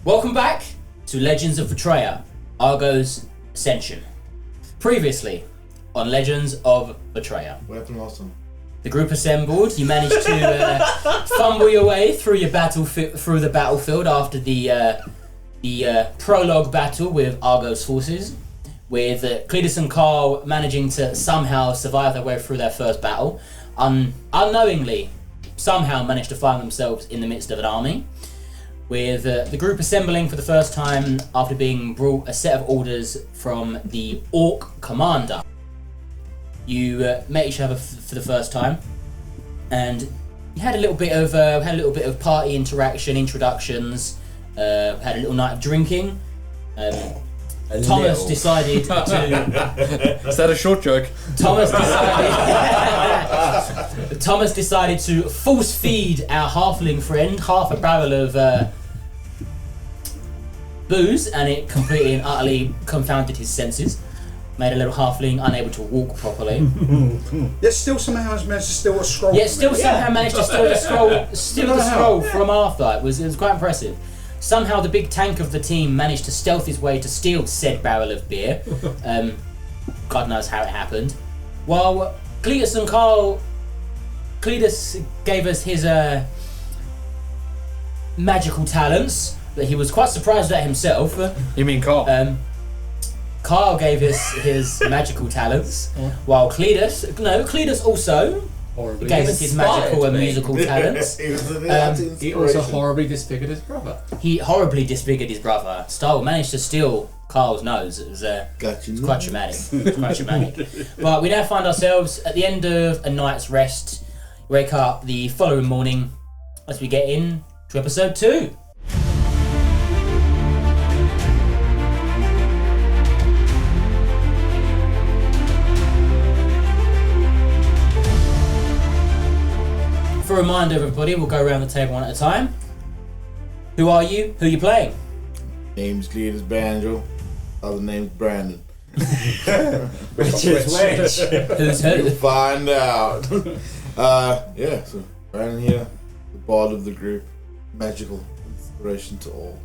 Welcome back to Legends of Vertraer, Argo's Ascension. Previously on Legends of Vertraer. What happened last time? The group assembled. You managed to fumble your way through the battlefield after the prologue battle with Argo's forces, with Cleetus and Karl managing to somehow survive their way through their first battle, unknowingly somehow managed to find themselves in the midst of an army, with the group assembling for the first time after being brought a set of orders from the Orc commander. You met each other for the first time, and you had a little bit of party interaction, introductions. Had a little night of drinking. Thomas decided to. Is that a short joke? Thomas decided to force feed our halfling friend half a barrel of booze, and it completely and utterly confounded his senses. Made a little halfling unable to walk properly. Yet still somehow managed to steal a scroll. Yeah, still somehow managed to steal the scroll from Arthur. It was quite impressive. Somehow the big tank of the team managed to stealth his way to steal said barrel of beer. God knows how it happened. While Cleetus and Karl, Cleetus gave us his magical talents that he was quite surprised at himself. You mean Karl? Karl gave us his magical talents, while Cleetus also gave us his magical and musical talents. He also horribly disfigured his brother. He horribly disfigured his brother. Starl managed to steal Karl's nose. It was quite traumatic. But we now find ourselves at the end of a night's rest. Wake up the following morning as we get in to episode 2. For a reminder, everybody, we'll go around the table one at a time. Who are you? Who are you playing? Name's Cleetus Banjo. Other name's Brandon. Which is which? Who's who? You'll find out. So Brandon here, the bard of the group. Magical inspiration to all.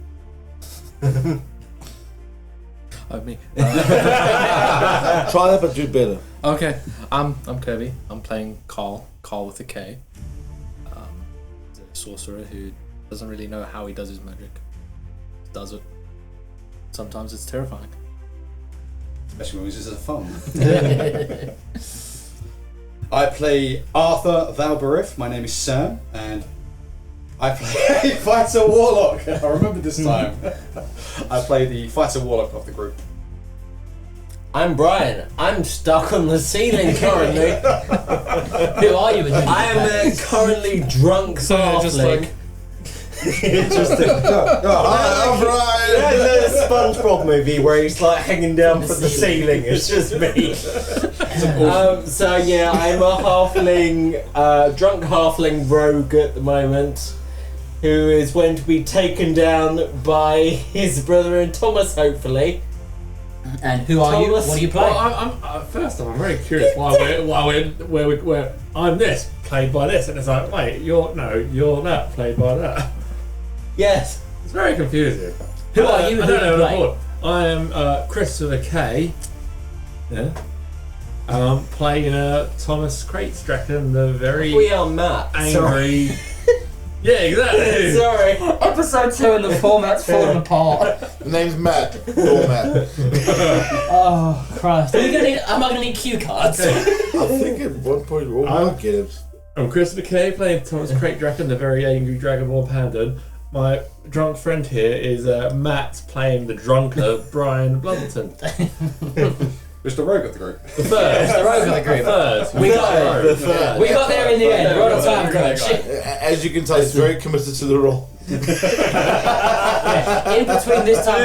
Oh, me. Try that, but do better. Okay, I'm Kirby. I'm playing Karl with a K. He's a sorcerer who doesn't really know how he does his magic. Does it. Sometimes it's terrifying. Especially when it's just fun. I play Arthur Valbirith. My name is Sam, and I play Fighter Warlock. I remember this time. I play the Fighter Warlock of the group. I'm Brian. I'm stuck on the ceiling currently. Who are you? I am currently drunk halfling. Interesting. I'm Brian. Yeah, the SpongeBob movie where he's like hanging down from the ceiling. It's just me. So yeah, I'm a halfling, drunk halfling rogue at the moment, who is going to be taken down by his brother and Thomas, hopefully. And who are you? What are you playing? Well, first off, I'm very curious where I'm this played by this, and it's like, wait, you're that played by that. Yes. It's very confusing. Who are you? I Who don't do you know. play? I am Kris with a K. Yeah. Playing Thomas Krayt Draken, the very We are Matt. angry. Yeah, exactly. Sorry. Episode 2 and the format's falling apart. The name's Matt. Doormat. Oh, Christ. Am I going to need cue cards? I think at one point we'll all get it. I'm Kris with a K, playing Thomas Krayt Draken, the very angry Dragonborn Pandan. My drunk friend here is Matt, playing the drunker Brian Blumpton. Mr. Rogue of the group. The first. The rogue of the group. First. We got there in the end. We're on a time crunch. As you can tell, he's very committed to the role. Yeah, in between this time,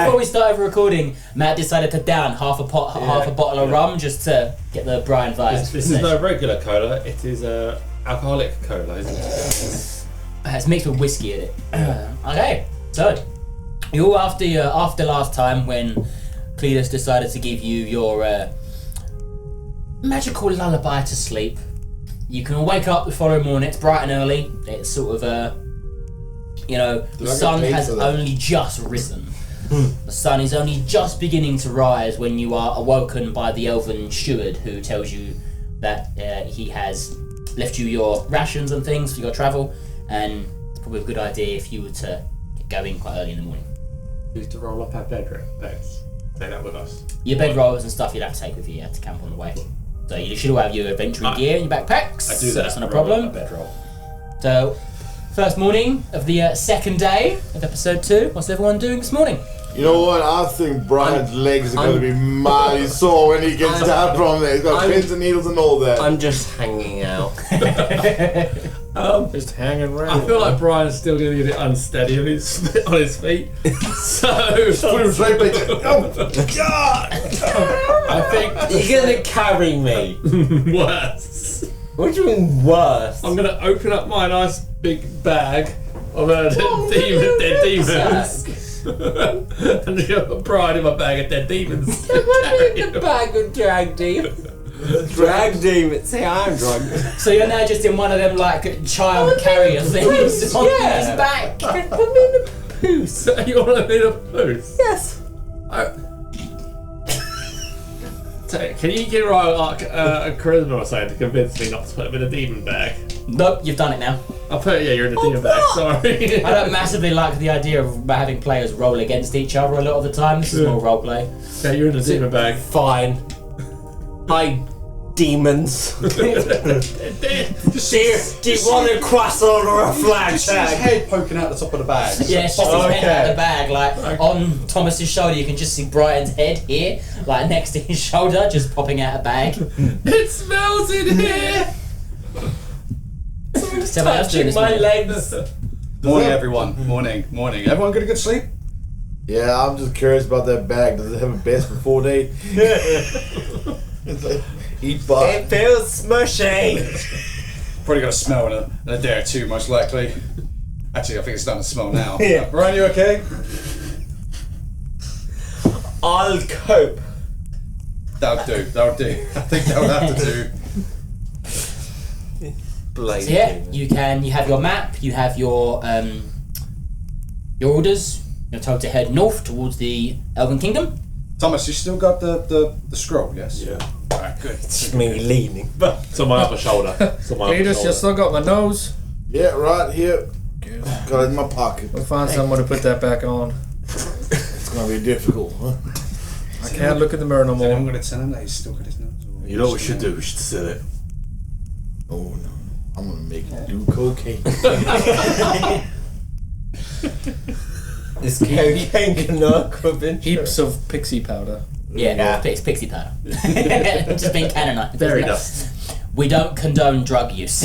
before we started recording, Matt decided to down half a bottle of rum just to get the Brian vibes. This is no regular cola. It is alcoholic cola, isn't it? It's mixed with whiskey in it. Okay, so you all after last time when Cleetus decided to give you your magical lullaby to sleep. You can wake up the following morning. It's bright and early. It's sort of You know, Did the I get sun paid has for that? only just risen. The sun is only just beginning to rise when you are awoken by the elven steward, who tells you that he has left you your rations and things for your travel, and it's probably a good idea if you were to get going quite early in the morning. Used to roll up our beds. Take that with us. Your bedrolls and stuff you'd have to take with you to camp on the way. So you should all have your adventuring gear in your backpacks. I do so that. that's not a roll problem. up a bedroll. So, first morning of the second day of episode 2. What's everyone doing this morning? You know what? I think Brian's legs are going to be mighty sore when he gets down from there. He's got pins and needles and all that. I'm just hanging out. Just hanging around. I feel like Brian's still going to get it unsteady on his feet. So Put him straight back to- Oh, God! I think You're gonna carry me. worse. What do you mean worse? I'm going to open up my nice big bag of dead demons. And put Brian in my bag of dead demons. I'm in the bag of drag demons. Drag demons. Say I'm drunk. So you're now just in one of them like child carrier things on his back. I'm in a poos. So you want to need a poos? Yes. Can you get a charisma or something to convince me not to put him in a demon bag? Nope, you've done it now. I'll put you're in a demon bag, sorry. I don't massively like the idea of having players roll against each other a lot of the time. This is more roleplay. Yeah, you're in a demon bag. Fine. Hi, demons. Do you want a croissant or a flag Just his tag? head poking out the top of the bag. Yeah, it's just his head out of the bag. Like on Thomas's shoulder, you can just see Brian's head here, like next to his shoulder, just popping out a bag. It smells in here! Someone else doing this My morning? legs. Morning, everyone. Morning. Everyone get a good sleep? Yeah, I'm just curious about that bag. Does it have a best before date? It's like, eat butt. It feels smushy. Probably got a smell in a day or two, most likely. Actually, I think it's starting to smell now. Yeah. Brian, you okay? I'll cope. That'll do. I think that'll have to do. Blade So yeah, demon. you have your map, you have your orders. You're told to head north towards the Elven Kingdom. Thomas, you still got the scroll, yes? Yeah. Alright, good. It's me leaning. But It's on my upper shoulder. It's on my upper Cleetus, you shoulder. still got my nose. Yeah, right here. Got it in my pocket. We'll find someone to put that back on. It's going to be difficult. I can't look in the mirror no I'm more. going to tell him that he's still got his nose. Or You know what we should do? We should sell it. Oh, no. I'm going to make you do cocaine. this cocaine cannot have been Heaps of pixie powder. Yeah, it's pixie powder. Just being canonized. Very isn't it? We don't condone drug use.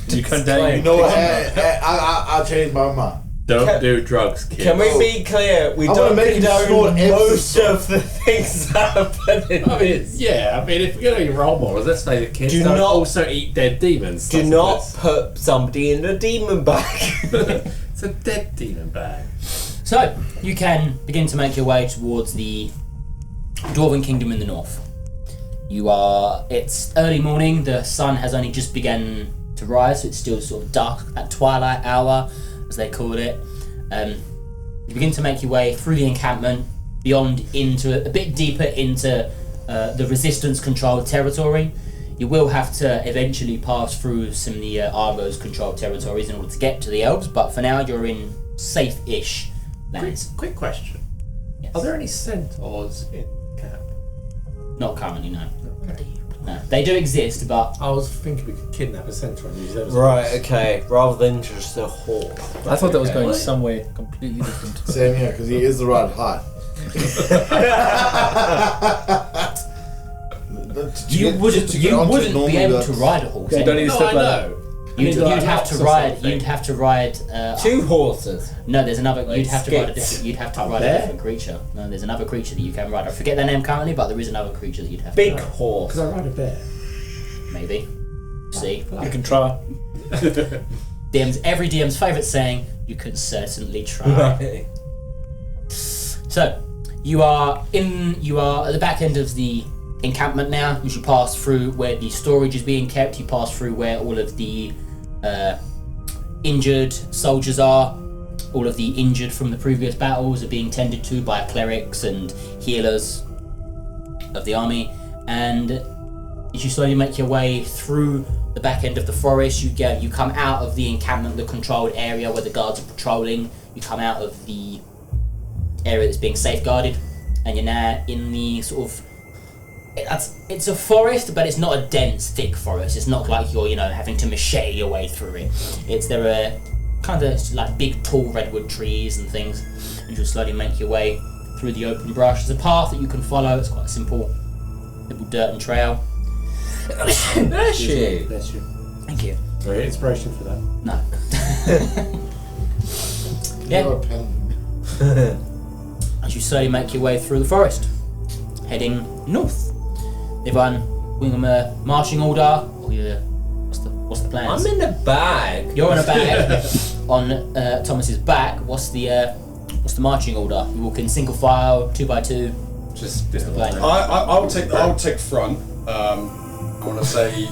You condemn You know what? I'll change my mind. Don't do drugs, kids. Can we be clear? We I'm gonna don't make him snort condone every most song. of the things that happen in I mean, this. yeah, I mean, if we're going to role models, let's say the kids Do don't not- also eat dead demons. Do That's not this. put somebody in a demon bag. It's a dead demon bag. So, you can begin to make your way towards the Dwarven Kingdom in the north. It's early morning, the sun has only just begun to rise, so it's still sort of dark, that twilight hour, as they call it. You begin to make your way through the encampment, beyond into a bit deeper into the resistance-controlled territory. You will have to eventually pass through some of the Argos-controlled territories in order to get to the elves, but for now you're in safe-ish lands. Quick question. Yes. Are there any centaurs in camp? Not currently, no. No, they do exist, but I was thinking we could kidnap a centaur and use those. Right, okay. Rather than just a hawk. I thought that was going What? somewhere completely different. Same here, because he is the right height. you wouldn't be able to ride a horse. You don't need to No, step I like that. know. You'd need, like, have to knots or ride. something. You'd have to ride. 2 horses. No, there's another. Like You'd have to ride a skips. different. You'd have to Up ride there? a different creature. No, there's another creature that you can ride. I forget their name currently, but there is another creature that you'd have Big to ride. horse. Because I ride a bear. Maybe. See, You can try. every DM's favourite saying. You could certainly try. Right. So, you are at the back end of the encampment now. As you pass through where the storage is being kept, you pass through where all of the injured soldiers are. All of the injured from the previous battles are being tended to by clerics and healers of the army. And as you slowly make your way through the back end of the forest, you come out of the encampment, the controlled area where the guards are patrolling. You come out of the area that's being safeguarded, and you're now in the sort of... It's a forest, but it's not a dense, thick forest. It's not like you're, having to machete your way through it. There are kind of like big, tall redwood trees and things, and you'll slowly make your way through the open brush. There's a path that you can follow. It's quite a simple little dirt and trail. Bless you. Bless you. Thank you. Very inspiration for that. No. You're a pen. As you slowly make your way through the forest, heading north. Everyone, wing them a marching order, or what's the plan? I'm in the bag. You're in a bag on Thomas's back. What's the marching order? You walk in single file, 2 by 2. Just the plan. I'll take front. I want to say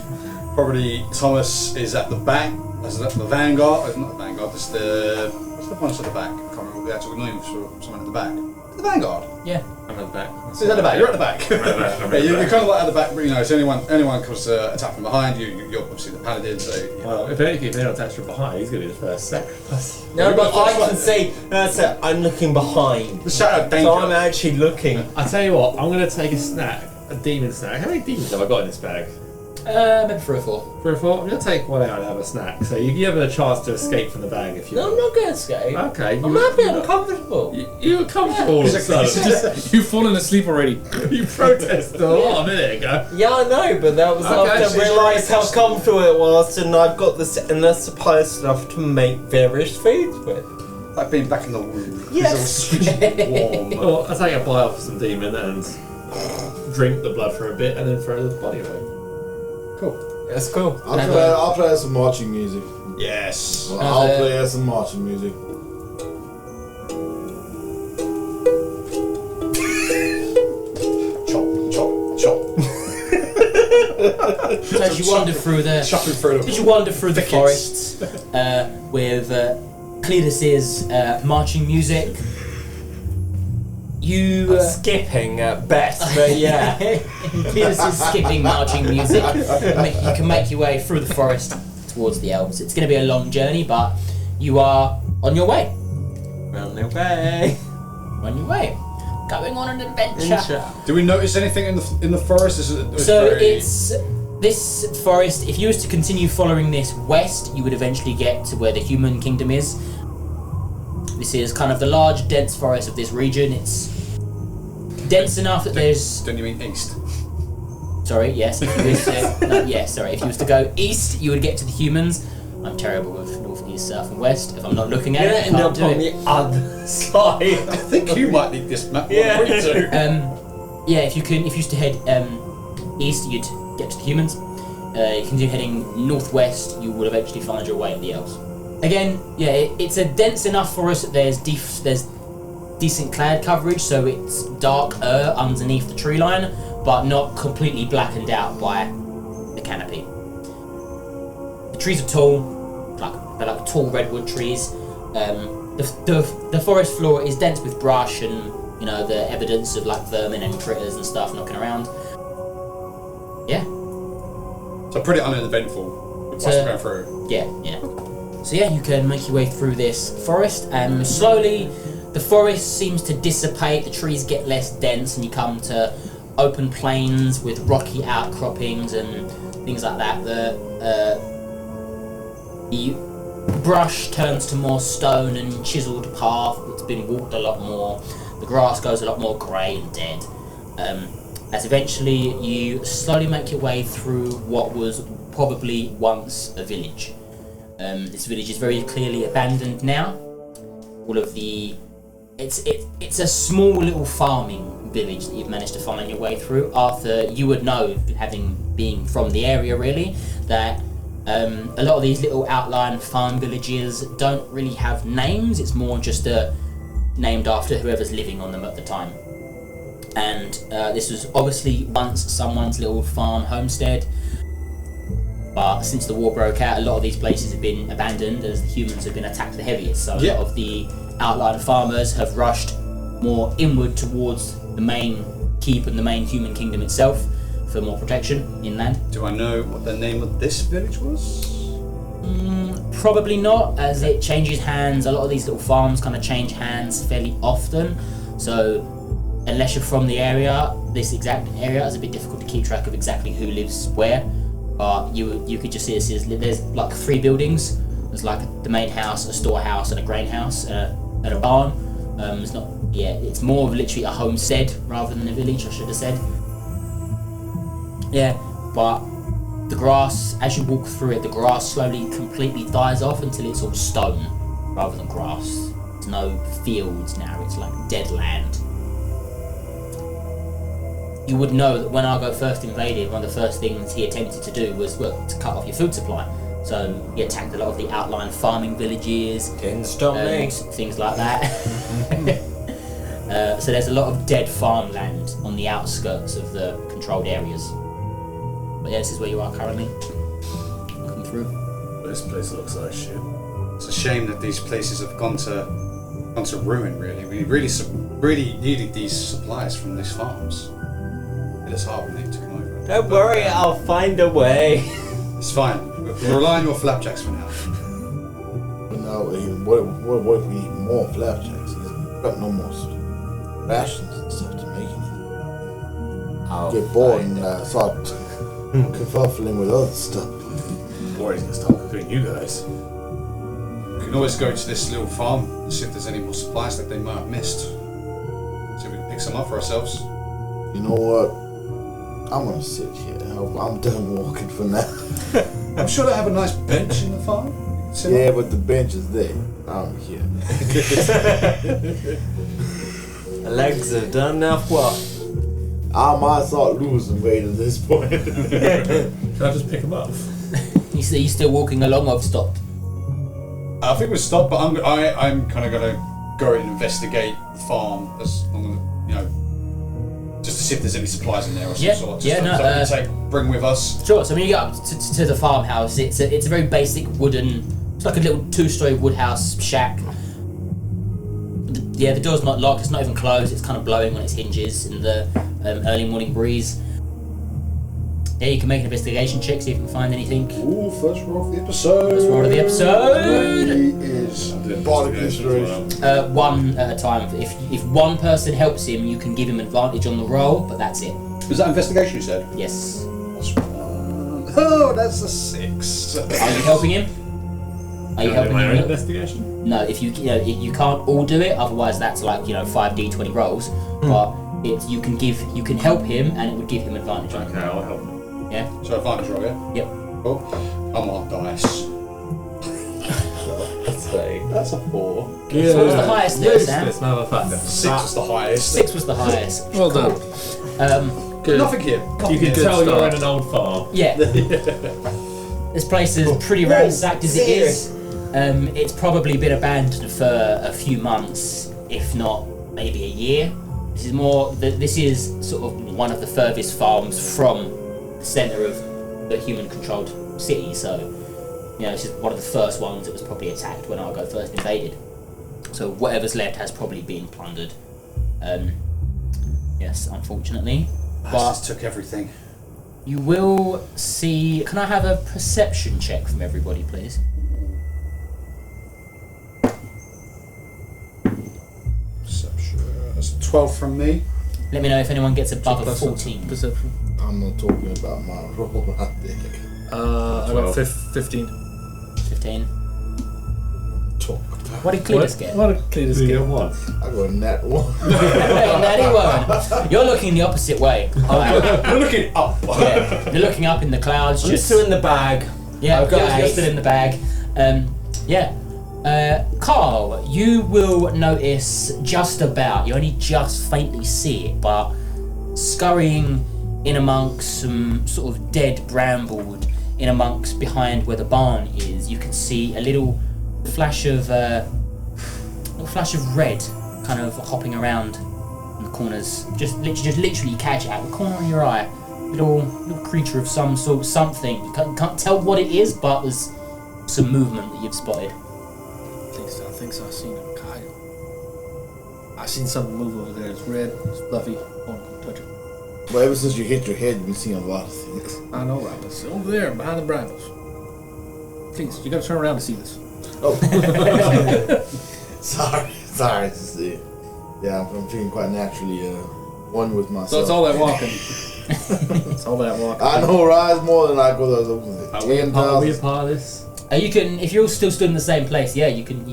probably Thomas is at the back. That's the vanguard. Not the vanguard. That's what's the point at the back? I can't remember the actual name for someone at the back. The vanguard. Yeah. I'm at the back. So he's at the back. You're at the back. I'm You're kind of like at the back. But, so anyone comes to attack from behind you're obviously the paladin. So Well, if anyone attacks from behind, he's going to be the first sacrifice. No, but I can see. That's it. I'm looking behind. the shadow danger. So I'm actually looking. I tell you what, I'm going to take a snack, a demon snack. How many demons have I got in this bag? Maybe 3 or 4. 3 or 4? I'm going to take one out and have a snack. So you have a chance to escape from the bag if you No, I'm not going to escape. Okay. I'm happy. I'm comfortable. You were comfortable all of a sudden. You've fallen asleep already. You protested a lot a minute ago. Yeah, I know, but that was after I realised how comfortable it was, and I've got the endless supply of stuff to make various foods with. Like being back in the womb. Yes. It's all warm. Well, I'll take a bite off some demon and drink the blood for a bit and then throw the body away. Cool. That's cool. I'll play some marching music. Yes. Well, I'll play some marching music. Chop, chop. So as you wander through the forests with Cleetus's marching music, you Skipping at best, but yeah. Cleetus is skipping marching music. You can make your way through the forest towards the elves. It's going to be a long journey, but you are on your way. On their way. On your way. Going on an adventure. Do we notice anything in the forest? It's this forest. If you was to continue following this west, you would eventually get to where the human kingdom is. This is kind of the large, dense forest of this region. It's dense enough that there's... Don't you mean east? Sorry, yes. If you was to, sorry. If you was to go east, you would get to the humans. I'm terrible with north, east, south, and west. If I'm not looking at it, I can't do on it. the other side. I think you might need this map. Yeah. If you used to head east, you'd get to the humans. You can do heading northwest, you will eventually find your way to the elves. Again, it's a dense enough forest that there's decent cloud coverage, so it's darker underneath the tree line, but not completely blackened out by the canopy. The trees are tall, they're like tall redwood trees. The forest floor is dense with brush and the evidence of like vermin and critters and stuff knocking around. Yeah. So pretty uneventful. Whilst we're going through. Yeah. So you can make your way through this forest, and slowly the forest seems to dissipate, the trees get less dense, and you come to open plains with rocky outcroppings and things like that. The brush turns to more stone and chiselled path that's been walked a lot more. The grass goes a lot more grey and dead. As eventually you slowly make your way through what was probably once a village. This village is very clearly abandoned now. It's a small little farming village that you've managed to find your way through. Arthur, you would know, having been from the area really, that a lot of these little outlying farm villages don't really have names. It's more just named after whoever's living on them at the time. And this was obviously once someone's little farm homestead. But since the war broke out, a lot of these places have been abandoned as the humans have been attacked the heaviest. So a lot of the outlying farmers have rushed more inward towards the main keep and the main human kingdom itself for more protection inland. Do I know what the name of this village was? Probably not, as it changes hands. A lot of these little farms kind of change hands fairly often. So unless you're from the area, this exact area, it's a bit difficult to keep track of exactly who lives where. But you could just see there's like 3 buildings. There's like the main house, a storehouse, and a grain house, and a barn. It's more of literally a homestead rather than a village, I should have said. Yeah, but the grass, as you walk through it, the grass slowly completely dies off until it's all stone rather than grass. There's no fields now, it's like dead land. You would know that when Argo first invaded, one of the first things he attempted to do was to cut off your food supply. So he attacked a lot of the outlying farming villages, Didn't stop me. things like that. So there's a lot of dead farmland on the outskirts of the controlled areas. But yeah, this is where you are currently. Looking through. This place looks like shit. It's a shame that these places have gone to ruin. Really, we really needed these supplies from these farms. It's hard when they took them over. Don't worry, I'll find a way. It's fine. We're relying on flapjacks for now. But now, what if we eat more flapjacks? We've got no more rations and stuff to make anything. Get bored and start kerfuffling with other stuff. Or he's gonna start cooking you guys. We can always go to this little farm and see if there's any more supplies that they might have missed. See if we can pick some up for ourselves. You know what? I'm gonna sit here. I'm done walking for now. I'm sure they have a nice bench in the farm. Yeah, but the bench is there. I'm here. The legs have done enough work. I might start losing weight at this point. Can I just pick him up? You still walking along, or have stopped? I think we'll stop, but I'm kind of gonna go and investigate the farm as long as just to see if there's any supplies in there or some sort. Bring with us. Sure. So when you get up to the farmhouse, it's a very basic wooden. It's like a little 2-story wood house shack. The door's not locked. It's not even closed. It's kind of blowing on its hinges in the early morning breeze. Yeah, you can make an investigation check, see if you can find anything. Ooh, first roll of the episode. First roll of the episode. Is Bardic Inspiration. One at a time. If one person helps him, you can give him advantage on the roll, but that's it. Was that investigation you said? Yes. Oh, that's a 6. Are you helping him? Are you helping my own him? investigation? No, if you can't all do it, otherwise that's like 5d20 rolls. But you can help him, and it would give him advantage. Okay, I'll help him. Yeah. So advantage roll, yeah? Yep. Cool. Come on, dice. That's a 4. So what was the highest there, Sam? This motherfucker. 6 was the highest. 6 was the highest. Well done. Good. Nothing here. You can Good tell you're start. in an old farm. Yeah. This place is pretty ransacked as it is. It's probably been abandoned for a few months, if not maybe a year. This is sort of one of the furthest farms from the centre of the human-controlled city. So, this is one of the first ones that was probably attacked when Argo first invaded. So whatever's left has probably been plundered. Yes, unfortunately. Bastards took everything. You will see. Can I have a perception check from everybody, please? Perception. That's a 12 from me. Let me know if anyone gets above a Plus 14. Perception. I'm not talking about my roll right there. I got 15. 15. Talk. What did Cleetus get? What did Cleetus You get? get one. I got a nat 1. Natty one. You're looking the opposite way. We're looking up. Yeah, you're looking up in the clouds. I'm Just still in the bag. yeah, I've got you're 8. still in the bag. Karl, you will notice just about. You only just faintly see it, but scurrying in amongst some sort of dead bramble, in amongst behind where the barn is, you can see a little flash of red, kind of hopping around in the corners. Just literally catch it out the corner of your eye. little creature of some sort, something. You can't tell what it is, but there's some movement that you've spotted. I think I've seen a coyote. I seen something move over there. It's red, it's fluffy. Don't touch it. Well, ever since you hit your head, you've been seeing a lot of things. I know, right? It's over there, behind the brambles. Please, you gotta turn around to see this. Oh. Sorry. It's just, yeah, I'm feeling quite naturally one with myself. So it's all that walking. It's all that walking. I know, rise more than I go. Are we a part of this? You can, if you're still stood in the same place, yeah, you can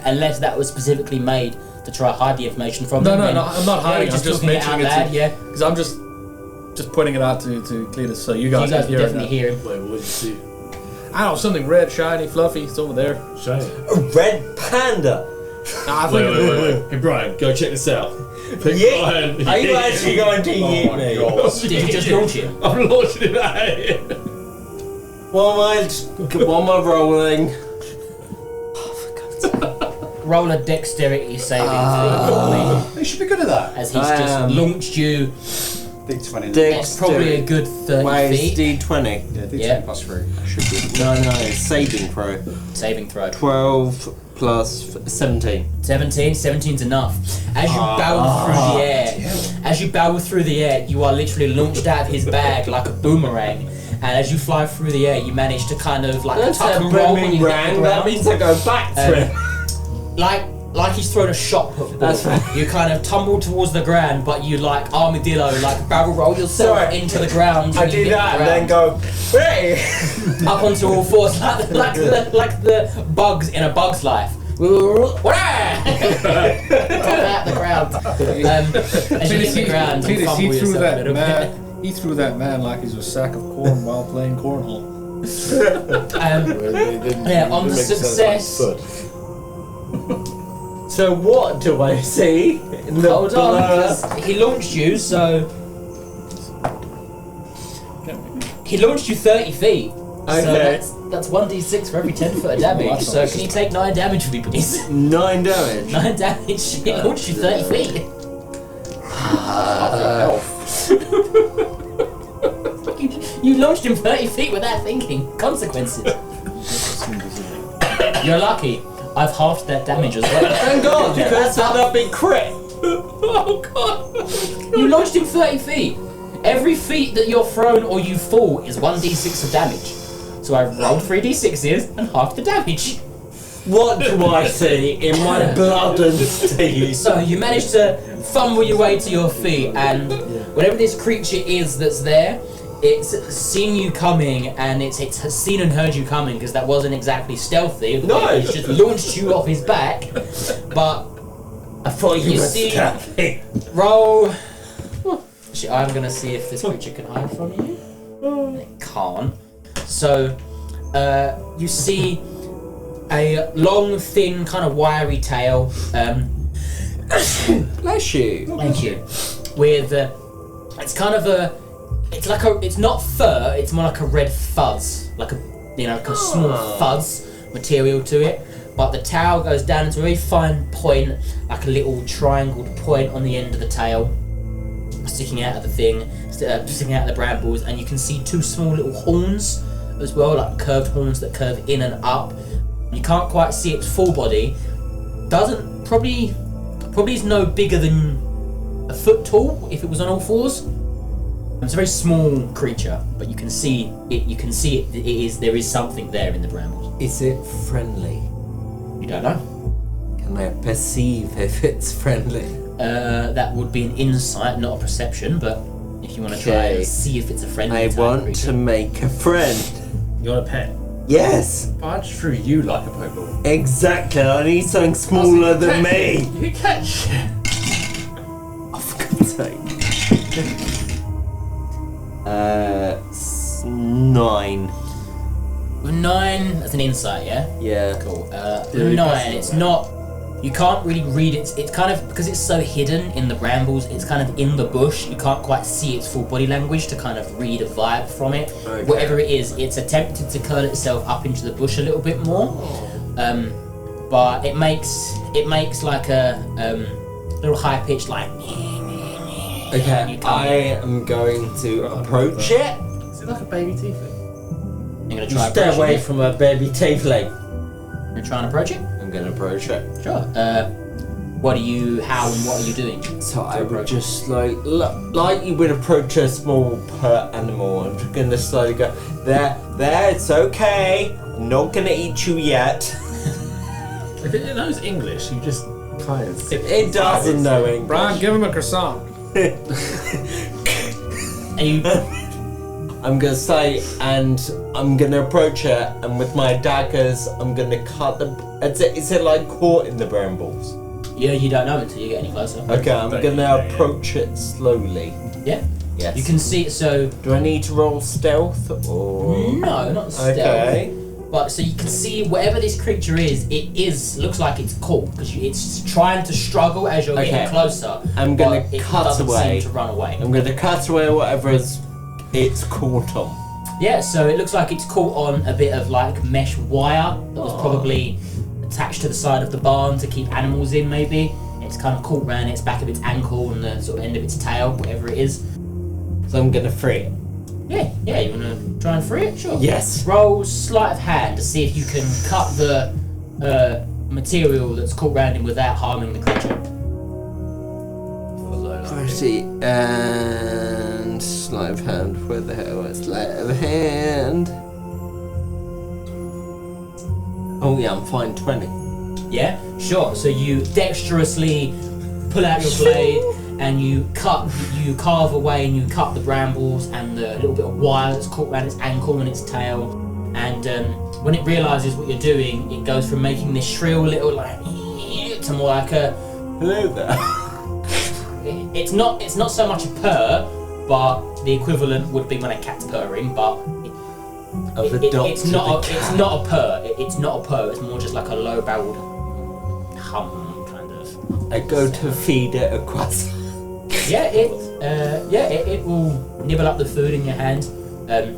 unless that was specifically made to try to hide the information from them. No, I'm not hiding. Yeah, I'm just talking it out mentioning loud, it. yeah. Because I'm just pointing it out to Cleetus, so you guys can hear definitely it. hear him. Wait, what did you see? I don't know, something red, shiny, fluffy. It's over there. Shiny. A red panda. I think Wait. Hey Brian, go check this out. Yeah. Are you actually going to eat me? Did you just launch it? I'm launching it at him. What am I rolling? Roll a dexterity saving throw for me, You should be good at that. as he's just launched you. D20. It's probably a good 30 feet. D20. Yeah, D20 Yeah. plus 3. Should be. No, saving throw. Saving throw. 12 plus 17. 17's enough. As you bow through the air, you are literally launched out of his bag like a boomerang. And as you fly through the air, you manage to kind of like That's tuck a and roll when you hit the boomerang. That ground. means I go back to it. Like he's thrown a shot put ball. That's right. You kind of tumble towards the ground, but you like armadillo, like barrel roll yourself into the ground. I do that and then go, hey! up onto all fours like the bugs in A Bug's Life. Pop out the ground. As you hit the ground, you Cleetus, fumble he threw yourself a that little man. bit. He threw that man like he's a sack of corn while playing cornhole. On the success. So what do I see? In the Hold on, blur? 'cause he launched you, so he launched you 30 feet. Okay. So that's 1d6 for every 10 foot of damage. that's So nice. can you take 9 damage for me, please? 9 damage. 9 damage. He launched you 30 feet. You launched him 30 feet without thinking. Consequences. You're lucky. I've halved that damage as well. Thank God, because that'd be crit. Oh god! You launched him 30 feet. Every feet that you're thrown or you fall is 1d6 of damage. So I've rolled 3d6s and half the damage. What do I see in my blood and steel? So you manage to fumble your way to your feet, and whatever this creature is that's there, it's seen you coming, and it has seen and heard you coming, because that wasn't exactly stealthy. No. It's just launched you off his back. But I thought you You were see- stabbing. roll. Actually, I'm gonna see if this creature can hide from you. It can't. So you see a long, thin, kind of wiry tail. Bless you. Thank you. With it's kind of a, it's not fur. It's more like a red fuzz, like a small fuzz material to it. But the tail goes down into a very fine point, like a little triangled point on the end of the tail, sticking out of the thing, sticking out of the brambles, and you can see 2 small little horns as well, like curved horns that curve in and up. You can't quite see its full body. Probably is no bigger than a foot tall if it was on all fours. It's a very small creature, but you can see it. You can see it. There is something there in the brambles. Is it friendly? You don't know. Can I perceive if it's friendly? That would be an insight, not a perception. But if you want to try Okay. and see if it's a friendly I type want creature. to make a friend. You want a pet? Yes, Punch through you like a Pokeball. exactly. I need something smaller than me. You catch it. Oh, for God's sake. 9. With 9, that's an insight, yeah. Yeah. Cool. Really 9. possible, It's right? not. You can't really read it. It's kind of, because it's so hidden in the brambles. It's kind of in the bush. You can't quite see its full body language to kind of read a vibe from it. Okay. Whatever it is, it's attempted to curl itself up into the bush a little bit more. But it makes like a little high pitched like Okay, You come I in. am going to approach it. Is it like a baby tiefling? You're gonna try Stay approaching away it? from a baby tiefling. You're trying to approach it? I'm going to approach it. Sure. How and what are you doing? So I would approach just like you would approach a small pet animal. I'm just gonna slowly go there. It's okay. I'm not gonna eat you yet. If it knows English, you just kind of. It doesn't know English. Brian, give him a croissant. Are you? I'm gonna say, and I'm gonna approach it, and with my daggers, I'm gonna cut the. Is it like caught in the brambles? Yeah, you don't know until you get any closer. Okay, I'm gonna approach it slowly. Yeah. Yes. You can see. So Do I need to roll stealth or? no, not stealth. Okay. But so you can see whatever this creature is, looks like it's caught because it's trying to struggle as you're getting closer. I'm gonna but it cut doesn't away. seem to run away. I'm gonna cut away whatever it's caught on. Yeah, so it looks like it's caught on a bit of like mesh wire that was probably attached to the side of the barn to keep animals in. Maybe it's kind of caught around its back of its ankle and the sort of end of its tail, whatever it is. So I'm gonna free it. Yeah, you wanna try and free it? Sure. Yes. Roll sleight of hand to see if you can cut the material that's caught around him without harming the creature. 30 and sleight of hand. Where the hell is sleight of hand? Oh yeah, I'm fine. 20. Yeah, sure. So you dexterously pull out your blade and you carve away and you cut the brambles and the little bit of wire that's caught around its ankle and its tail. And when it realizes what you're doing, it goes from making this shrill little like to more like a Hello there. It's not so much a purr, but the equivalent would be when a cat's purring. But it's not a purr. It's not a purr. It's more just like a low-barreled hum kind of. I go to feed it a croissant. Yeah, it will nibble up the food in your hand, and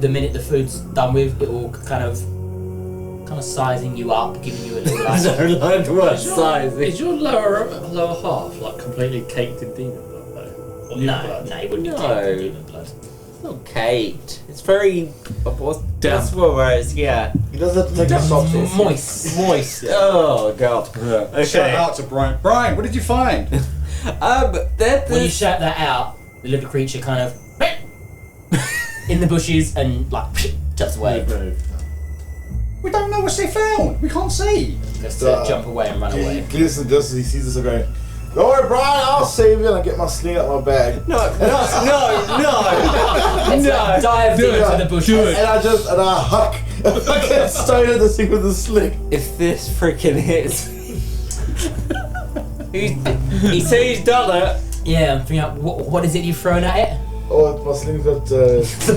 the minute the food's done with, it will kind of sizing you up, giving you a little like. Is your lower half like completely caked in demon blood though? Or No, blood? it wouldn't be No. caked in demon blood. It's not caked. It's very. Damp. That's what it is, yeah. He doesn't have to take a soft tissue. Moist. Moist. Oh god. Okay. Shout out to Brian. Brian, what did you find? When you shout that out, the little creature kind of in the bushes and like jumps away. We don't know what they found. We can't see. Just to jump away and run away. Cleetus and just he sees this and going, "Don't worry, Brian, I'll save you." And I get my sling out my bag. No. Dive deep into the bushes. And I huck a fucking stone at the thing with the sling. If this freaking hits. He said he's done it. Yeah, I'm figuring out what is it you've thrown at it? Oh, my sling's got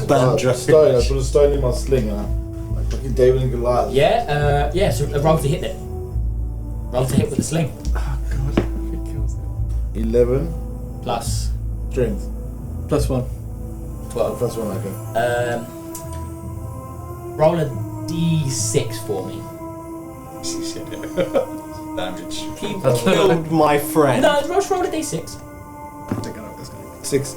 Banjo. stone. I put a stone in my sling and I'm like fucking David and Goliath. Yeah, so roll to hit it. Roll to hit with the sling. Oh god, it kills it. 11 Plus strength. +1. 12. Plus 1, okay. Roll a d6 for me. Damage. He killed my friend. No, Ross, roll a d6. I think I know what this going to 6.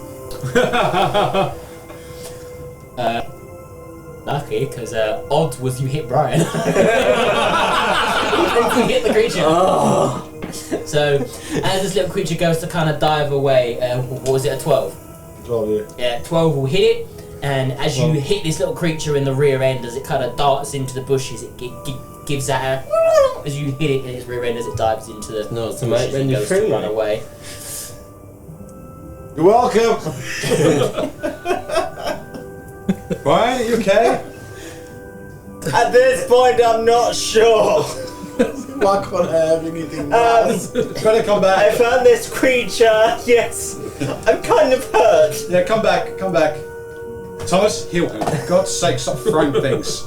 Lucky, because odds was you hit Brian. You hit the creature. Oh. So, as this little creature goes to kind of dive away, what was it, a 12? 12, yeah. Yeah, 12 will hit it, and as you hit this little creature in the rear end, as it kind of darts into the bushes, it gives that a... As you hit it in its rear end as it dives into the No, it's a bushes, mate when it you goes to free run it. away. You're welcome. Brian, are you okay? At this point, I'm not sure. Why can't I have anything nice? Gotta come I back. found this creature. Yes, I'm kind of hurt. Yeah, come back. Thomas, heal him. For God's sake, stop throwing things.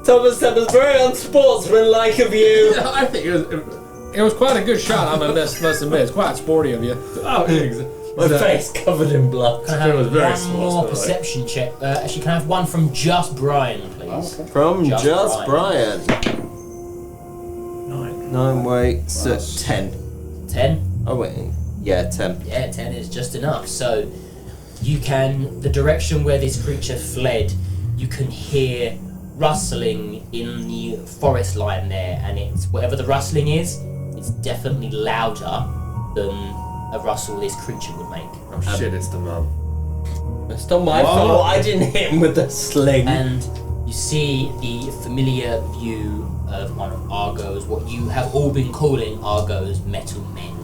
Thomas, that was very unsportsmanlike of you. Yeah, I think it was quite a good shot. I must admit, it's quite sporty of you. Oh, exactly. My face covered in blood. Can I It was have very one small, more by the way. perception check? Actually, can I have one from just Brian, please? Okay. From Just Just Brian. 9. 9, wait, so 10. 10? Oh wait, Yeah, 10. Yeah, 10 is just enough. So you can, the direction where this creature fled, you can hear rustling in the forest line there, and it's whatever the rustling is, it's definitely louder than a rustle this creature would make. Oh shit, it's the mum. It's not my fault. I didn't hit him with the sling. And you see the familiar view of one of Argo's, what you have all been calling Argo's metal men,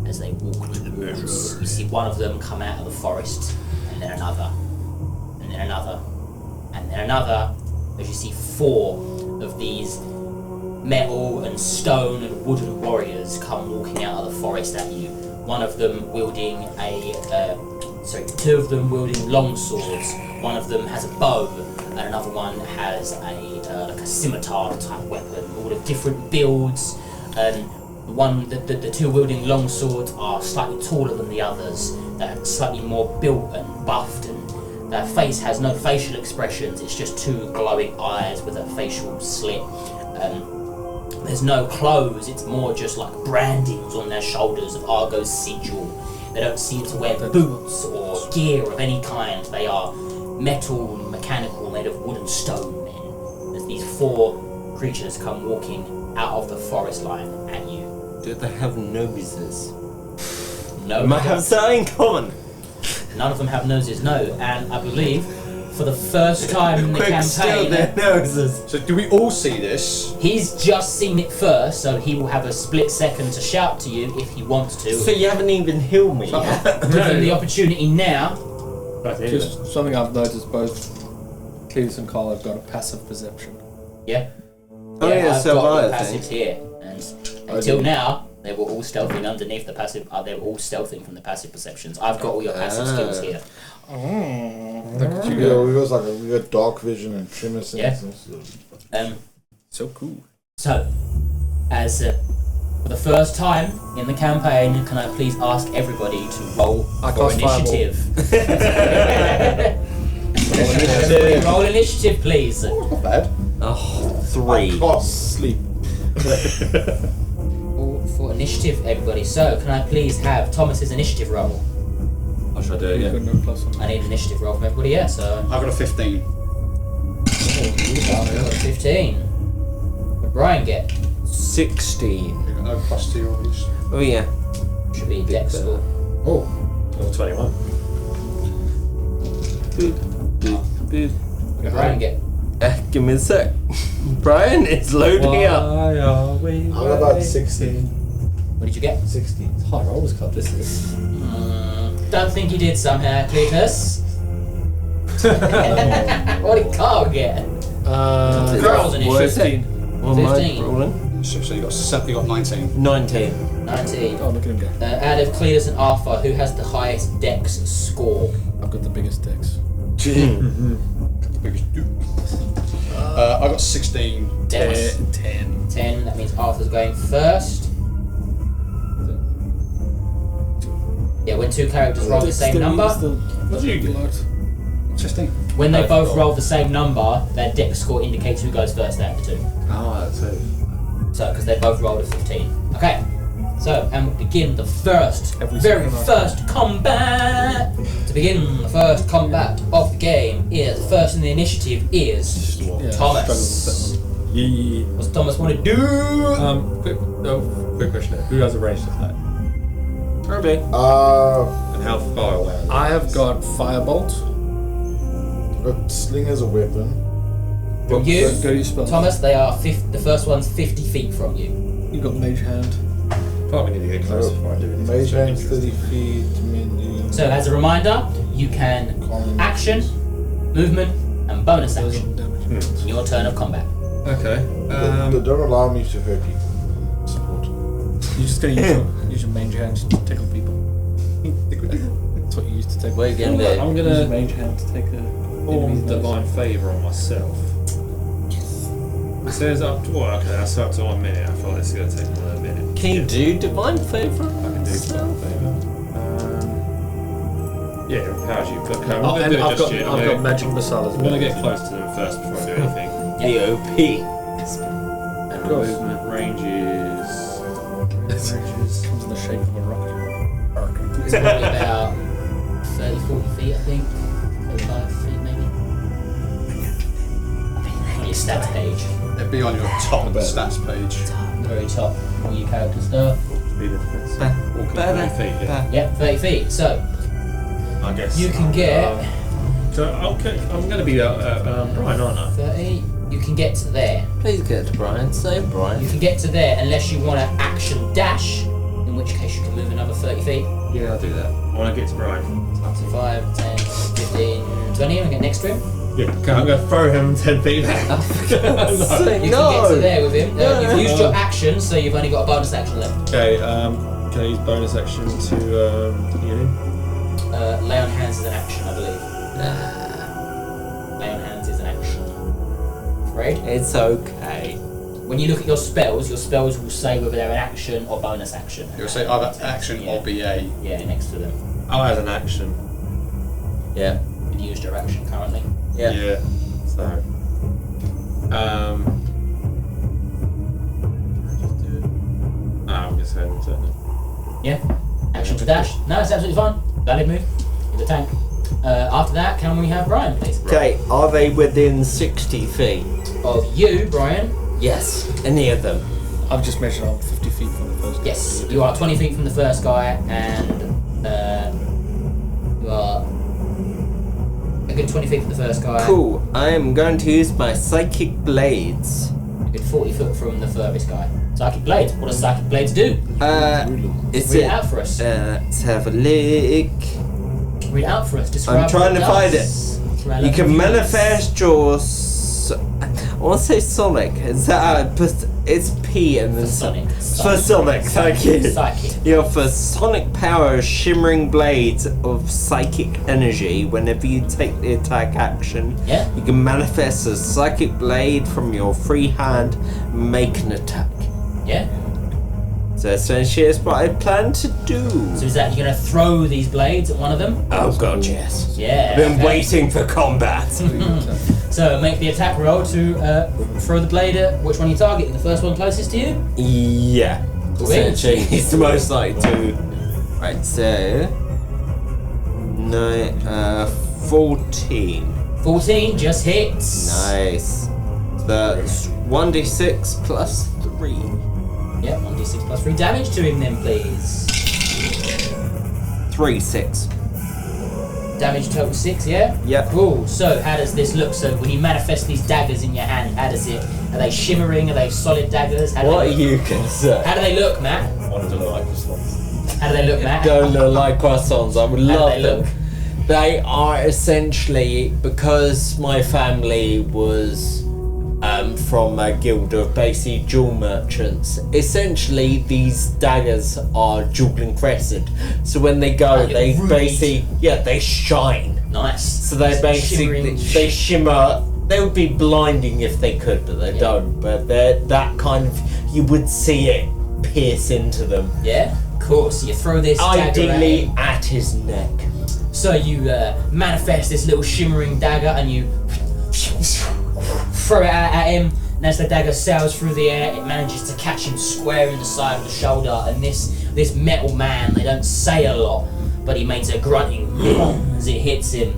as they walk towards. You see one of them come out of the forest, and then another, and then another, and then another, as you see 4 of these metal and stone and wooden warriors come walking out of the forest at you. One of them wielding two of them wielding long swords. One of them has a bow, and another one has a like a scimitar type weapon, all of different builds. And the two wielding long swords are slightly taller than the others. They're slightly more built and buffed, and their face has no facial expressions. It's just 2 glowing eyes with a facial slit. There's no clothes. It's more just like brandings on their shoulders of Argo's sigil. They don't seem to wear boots or gear of any kind. They are metal, mechanical, made of wood and stone men. As these 4 creatures come walking out of the forest line at you. Do they have noses? No. Might have something in common. None of them have noses, no. And I believe for the first time in the Still campaign, their noses. So do we all see this? he's just seen it first, so he will have a split second to shout to you if he wants to. So you haven't even healed me yet. Give him the opportunity now. Just something I've noticed, both Cleetus and Karl have got a passive perception. Yeah. Oh yeah, I've so got the I passives here, and until now they were all stealthing underneath the passive. They were all stealthing from the passive perceptions. I've got all your passive skills here. Look at you Yeah, go. we got dark vision and tremor Yeah. sense. So cool. So, as for the first time in the campaign, can I please ask everybody to roll I for cast initiative? Roll initiative, please. Not bad. Oh, 3. Sleep. For initiative, everybody. So, can I please have Thomas's initiative roll? I should do it, yeah. No plus on. I need an initiative roll from everybody, yeah, so... I've got a 15. 15. What did Brian get? 16. No plus 2 on each. Oh yeah. Should be dex score. Oh, 21. What did Brian get? Give me a sec. Brian, it's loading up. Why are we I'm about 16. What did you get? 16. High rolls cut this is. Don't think you did somehow, Cleetus. What did Karl get? Karl's initiative. 15. What am I 15. rolling? So you got 19. 19. 19. Oh, look at him go. Out of Cleetus and Arthur, who has the highest dex score? I've got the biggest dex. I got 16. Dex. 10. 10. That means Arthur's going first. Yeah, when 2 characters roll the same number, What did you get? 15. when they both roll the same number, their dex score indicates who goes first out of the 2. Oh, that's it. So, because they both rolled a 15. Okay. So, and we'll begin the first, Every very single first combat. To begin the first combat of the game is, first in the initiative is Yeah, Thomas. Yeah. What's Thomas want to do? Quick question. Who has a ranged attack? Kirby. And how far away? I have got Firebolt. Got sling as a weapon. From you, Go to your spells. Thomas, they are the first one's 50 feet from you. You got Mage Hand. Probably need to get close before I do anything. Mage hand 30 feet, menu. So, as a reminder, you can action, movement, and bonus action. Damage. Your turn of combat. Okay. They don't allow me to hurt people. Support. You're just gonna use your Mage Hand to tickle people. That's what you used to take. Wait, again there. I'm Use gonna your Mage Hand to take a enemy's perform divine favour on myself. It says up to okay, that's up to 1 minute. I feel like this is gonna take more than a minute. Can you do divine favour? I can do divine favour. Yeah, it empowers you. But okay, I'm Oh, gonna and do it I've just got yet. I've got Magic Missile as I'm gonna well. get close to them first before I do anything. The OP. And movement ranges. Comes in the shape of a rocket. It's probably about 30, 40 feet, I think. 35 feet, maybe. On your stats page. It'd be on your top of the stats page. The very top. All your character stuff. Speed difference. Walking 30 feet, yeah. Yep, 30 feet. So, I guess. you can get... So, okay, I'm going to be Brian, aren't I? 30. You can get to there. Please get to Brian. Save Brian. You can get to there unless you want to action dash, in which case you can move another 30 feet. Yeah, I'll do that. I want to get to Brian. Up to 5, 10, 15, 20, and get next to him. Yeah, okay, I'm going to throw him 10 feet back. You can get to there with him. You've used your action, so you've only got a bonus action left. Okay, can I use bonus action to heal him? Lay on hands is an action, I believe. Lay on hands is an action. Right? It's okay. When you look at your spells will say whether they're an action or bonus action. You'll say either action or BA. Yeah, next to them. Oh, as an action. Yeah. You've used your action currently. Yeah. So, I'm just heading to it. Yeah. Action to dash. No, it's absolutely fine. Valid move. In the tank. After that, can we have Brian, please? Okay, are they within 60 feet? Of you, Brian. Yes. Any of them? I've just measured I'm 50 feet from the first guy. Yes, you are 20 feet from the first guy, and you are a good 20 feet from the first guy. Cool. I am going to use my psychic blades. A good 40 foot from the furthest guy. Psychic blades. What does psychic blades do? Is Read it? it out for us. Let's have a look. Read it out for us. Describe I'm trying what to it find does. it. You can manifest your. I want to say sonic. Is that it's P and then Sonic. For sonic, thank you. Psychic. You offer sonic power, shimmering blades of psychic energy. Whenever you take the attack action, Yeah. you can manifest a psychic blade from your free hand, and make an attack. Yeah. So essentially, it's what I plan to do. So is that you're going to throw these blades at one of them? Oh god, yes. Yeah. I've been okay. waiting for combat. So make the attack roll to throw the blade at which one you target. The first one closest to you? Yeah. Cool. Essentially, it's the most likely to. Right, so 14. 14 just hits. Nice. That's 1d6 plus 3. Yeah, 1d6 plus 3 damage to him then, please. 3, 6. Damage total 6, yeah? Yep. Cool. So how does this look? So when you manifest these daggers in your hand, how does it? Are they shimmering? Are they solid daggers? How do What they are look? you gonna say? How do they look, Matt? One of them like response. How do they look, Matt? Don't look like croissants. I would How do love they them. look? They are essentially, because my family was from a guild of basically jewel merchants, essentially these daggers are jewel crested. So when they go, Like they rubies. basically, they shine. Nice. So they basically, Shimmering. they shimmer. They would be blinding if they could, but they don't. But they're that kind of, you would see it pierce into them. Yeah? Cool. So you throw this dagger at Ideally him. at his neck. So you manifest this little shimmering dagger and you throw it at him, and as the dagger sails through the air, it manages to catch him square in the side of the shoulder. And this metal man, they don't say a lot, but he makes a grunting as it hits him,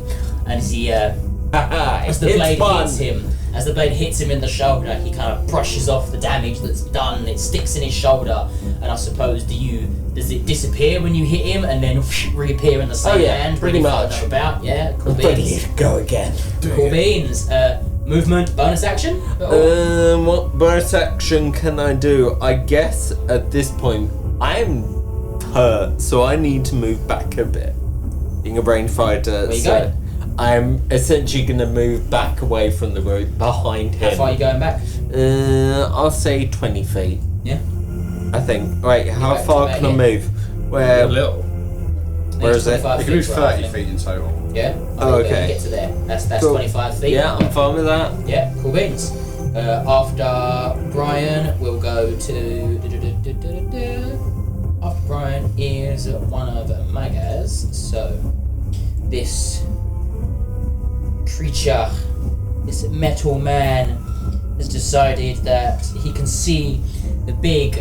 and as he as the blade hits him. As the blade hits him in the shoulder, he kind of brushes off the damage that's done. It sticks in his shoulder, and I suppose does it disappear when you hit him and then reappear in the same hand? pretty much. About, yeah, cool Ready beans. to go again. Cool beans. Movement, bonus action. What bonus action can I do? I guess at this point I'm hurt, so I need to move back a bit. Being a brain fighter, Where you so going? I'm essentially going to move back away from the group behind him. How far are you going back? I'll say 20 feet. Yeah. I think. Wait, how back to far about can I here. move? Where? Little. Where is it? 25 You can move feet 30 roughly. feet in total. Yeah. Oh, Okay. okay. You get to there. That's Cool. 25 feet. Yeah, I'm fine with that. Yeah, cool beans. After Brian, we'll go to. After Brian is one of my guys. So, this creature, this metal man, has decided that he can see the big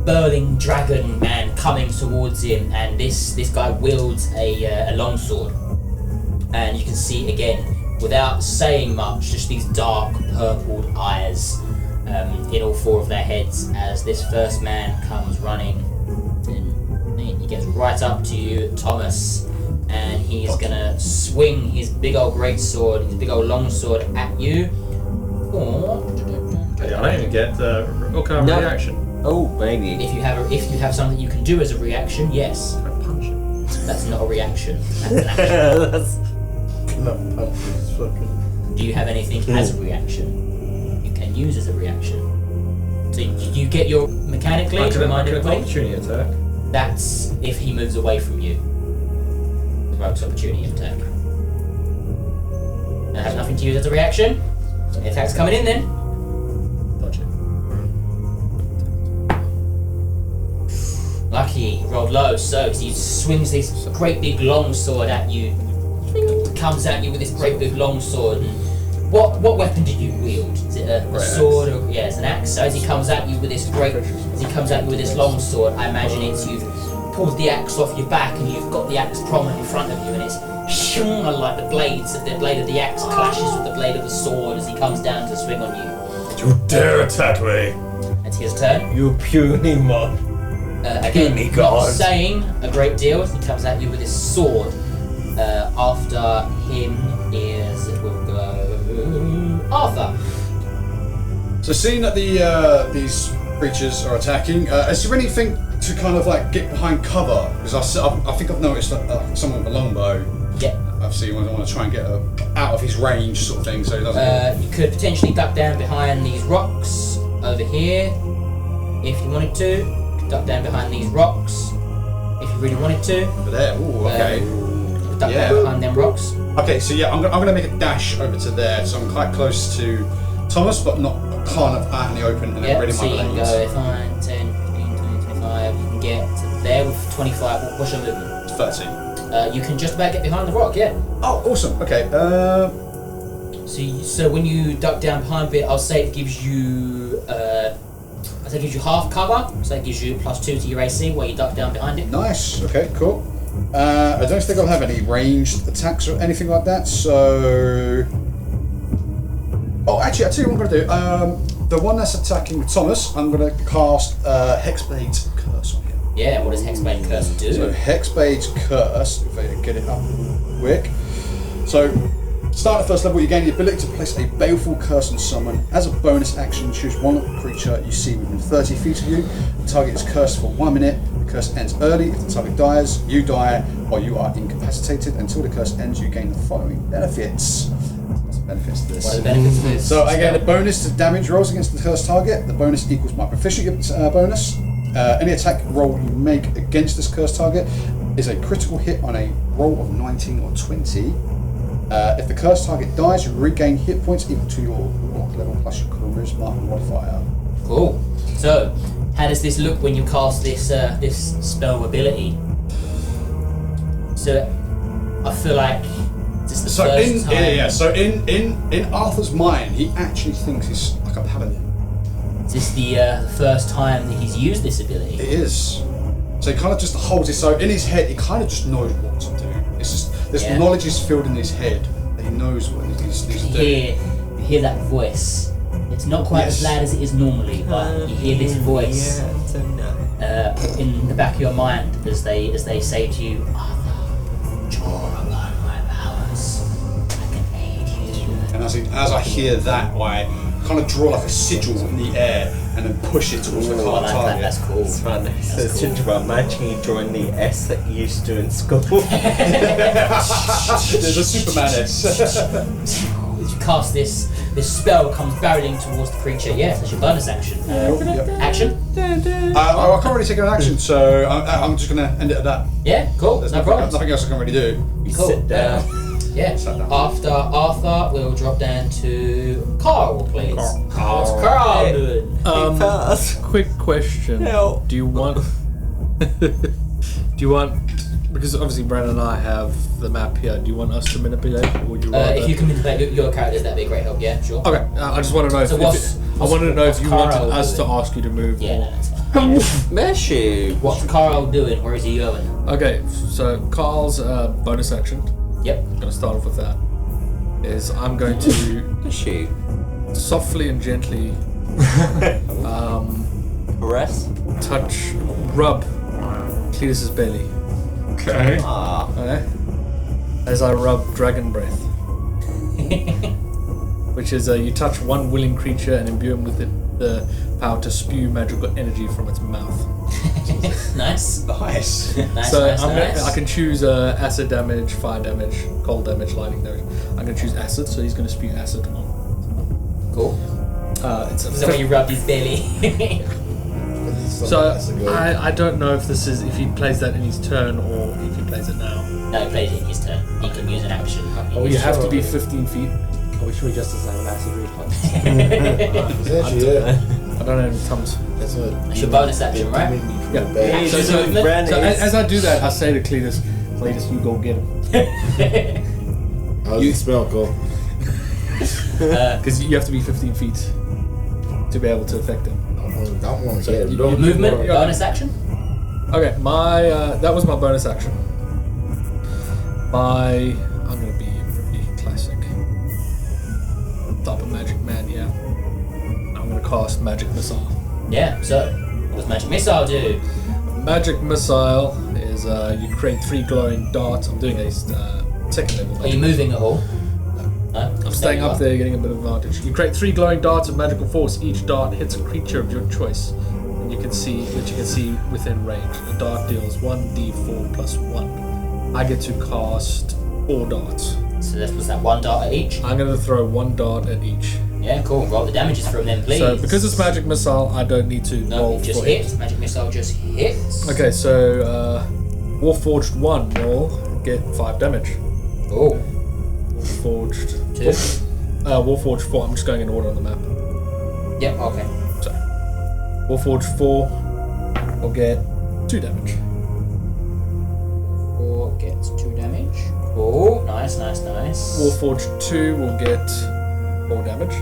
burling dragon man coming towards him, and this guy wields a longsword. And you can see again, without saying much, just these dark purpled eyes in all four of their heads as this first man comes running. And he gets right up to you, Thomas, and he's gonna swing his big old greatsword, his big old longsword at you. I don't even get the reaction. Oh, maybe. If you have something you can do as a reaction, yes. I punch him. That's not a reaction. That's an action. That's Do you have anything as a reaction you can use as a reaction? So you get your mechanically I can remind an everybody. opportunity attack. That's if he moves away from you. The rogue's opportunity attack. That has nothing to use as a reaction. The attack's coming in then. Dodge it. Lucky, he rolled low, so he swings this great big long sword at you. Comes at you with this great big long sword. And what weapon did you wield? Is it a sword or it's an axe? So as he comes at you with this long sword, I imagine it's you've pulled the axe off your back and you've got the axe prominent in front of you, and it's like the blade of the axe clashes with the blade of the sword as he comes down to swing on you. You dare attack me! It's his turn. you puny mon. Again, not saying a great deal. He comes at you with his sword. After him will go Arthur. So seeing that these creatures are attacking, is there anything to kind of like get behind cover? Because I think I've noticed that someone with a longbow. Yeah. Obviously, you want to try and get out of his range, sort of thing, so he doesn't. You could potentially duck down behind these rocks over here, if you wanted to. You could duck down behind these rocks, if you really wanted to. Over there. Ooh, okay. Duck down behind them rocks. Okay, so yeah, I'm gonna make a dash over to there, so I'm quite close to Thomas, but not kind of out in the open, and then ready so my you can blades. go 5, 10, 15, 20, 25. You can get to there with 25. What's your movement? 30. You can just about get behind the rock, yeah. Oh, awesome. Okay. So when you duck down behind it, I'll say it gives you half cover. So it gives you +2 to your AC while you duck down behind it. Nice. Okay. Cool. I don't think I'll have any ranged attacks or anything like that. So. Oh, actually, I'll tell you what I'm going to do. The one that's attacking Thomas, I'm going to cast Hexblade's Curse on him. Yeah. What does Hexblade Curse do? So Hexblade's Curse, if I get it up quick. So, start at first level, you gain the ability to place a baleful curse on someone. As a bonus action, choose one creature you see within 30 feet of you. The target is cursed for 1 minute. The curse ends early. If the target dies, you die, or you are incapacitated. Until the curse ends, you gain the following benefits. What's the benefits to this? What are the benefits of this? So I get a bonus to damage rolls against the cursed target. The bonus equals my proficiency bonus. Any attack roll you make against this cursed target is a critical hit on a roll of 19 or 20. If the cursed target dies, you regain hit points equal to your rock level plus your charisma modifier. Cool. So, how does this look when you cast this spell ability? So, I feel like this is the first time. So in Arthur's mind, he actually thinks he's like a paladin. Is this the first time that he's used this ability? It is. So he kind of just holds it. So in his head, he kind of just knows what to do. It's just this knowledge is filled in his head. That he knows what he's doing. You hear that voice. It's not quite as loud as it is normally, but you hear this voice in the back of your mind as they say to you, "Arthur, draw upon my powers. I can aid you." And as I hear that, I kind of draw like a sigil in the air and then push it towards the target. That's cool. It's fun. It's such about imagine you drawing the S that you used to in school. There's a Superman S. As you cast this spell comes barreling towards the creature. Yeah, that's your bonus action. Action? I can't really take an action, so I'm just going to end it at that. Yeah, cool. There's no problem. nothing else I can really do. Cool. Sit down. Yeah. Sat down. After Arthur, we'll drop down to Karl, please. Karl. What's Karl doing? Quick question. No. Do you want? Because obviously Brandon and I have the map here. Do you want us to manipulate, or would you rather? If you can manipulate your characters, that'd be a great help. Yeah, sure. Okay. I just want to know. So I wanted to know if you Karl wanted us to doing? ask you to move. Yeah, or... no, that's fine. Bless you. What's Karl doing? Where is he going? Okay, so Karl's bonus action. Yep. I'm gonna start off with that. Is I'm going to Bless you. softly and gently Caress. rub Cleetus' belly. Okay. Ah. Okay. As I rub Dragon Breath. Which is you touch one willing creature and imbue him with the power to spew magical energy from its mouth. Nice. Nice. Nice, So nice, I nice. can choose acid damage, fire damage, cold damage, lightning damage. I'm going to choose acid, so he's going to spew acid on. Cool. It's Is that when you rub his belly? So I don't know if he plays that in his turn or if he plays it now. No, he plays it in his turn. He can use an action. Oh, you have to be 15 feet. Are we sure he just doesn't have an acid reflux? I don't know if it comes. That's what. It's your bonus action, right? Yeah. Action So movement. as I do that, I say to Cleetus, you go get him. How's the spell go? Because you have to be 15 feet to be able to affect him. I want to So get him. you- Movement, Yeah. bonus action. Okay, my that was my bonus action. I'm gonna be really classic. Type of magic man, yeah. I'm gonna cast magic missile. Yeah. So, what does magic missile do? Magic missile is you create 3 glowing darts. I'm doing a second level. Are you moving at all? No. I'm staying up there, getting a bit of advantage. You create 3 glowing darts of magical force. Each dart hits a creature of your choice, and you can see within range. The dart deals 1d4 plus 1. I get to cast 4 darts. So was that one dart at each? I'm gonna throw 1 dart at each. Yeah, cool. Roll the damages from them, please. So because it's magic missile, I don't need to No, roll it just for hits. Magic missile just hits. Okay, so Warforged 1 will get 5 damage. Oh. Warforged 2. Warforged 4. I'm just going in order on the map. Yep. Okay. So Warforged 4 will get 2 damage. 4 gets 2 damage. Cool. Nice. Warforged 2 will get 4 damage.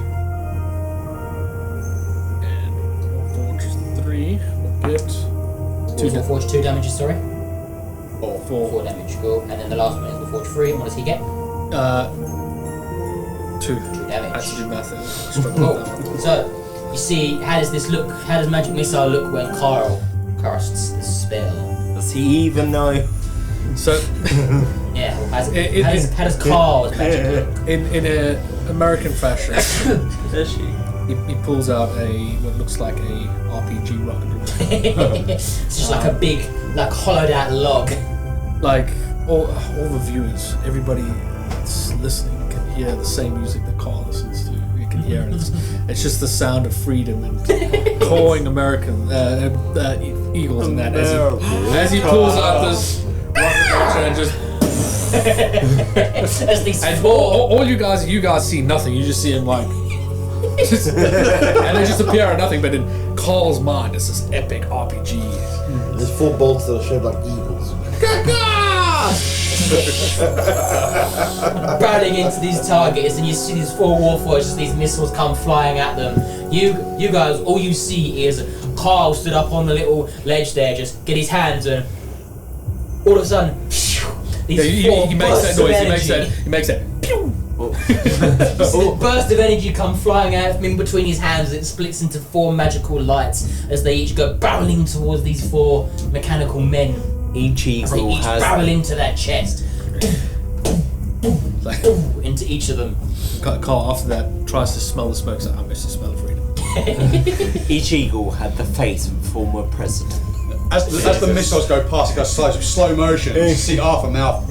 And Warforged 3 will get 2 damage. Warforged 2 damages, sorry. 4. 4 damage. Cool. And then the last one is Warforged 3. And what does he get? 2. 2 I damage. had to do math there. Struggled Cool. with that one. So, you see, how does this look? How does magic missile look when Karl casts the spell? Does he even know? So Yeah. How It- does Karl's magic look? in a American fashion, Bless you. he pulls out what looks like a RPG rocket launcher. It's just like a big, like hollowed out log. Like all the viewers, everybody that's listening can hear the same music that Karl listens to. You can hear it. It's just the sound of freedom and cawing American eagles and that as he pulls out this rocket launcher and just. As these And four. all you guys see nothing. You just see him like, and they just appear out of nothing. But in Karl's mind, it's this epic RPG. There's 4 bolts that are shaped like eagles. Barreling into these targets, and you see these 4 warforged, these missiles come flying at them. You guys, all you see is Karl stood up on the little ledge there, just get his hands, and all of a sudden, these He makes bursts that of noise. energy. He makes that. Pew! This burst of energy come flying out from in between his hands. It splits into 4 magical lights as they each go barreling towards these 4 mechanical men. Each As they eagle each has. barrel into that chest. Like Into each of them. Karl after that tries to smell the smoke. So I miss the smell of freedom. Each eagle had the face of a former president. As the missiles go past, it goes slow motion. You see half a mouth.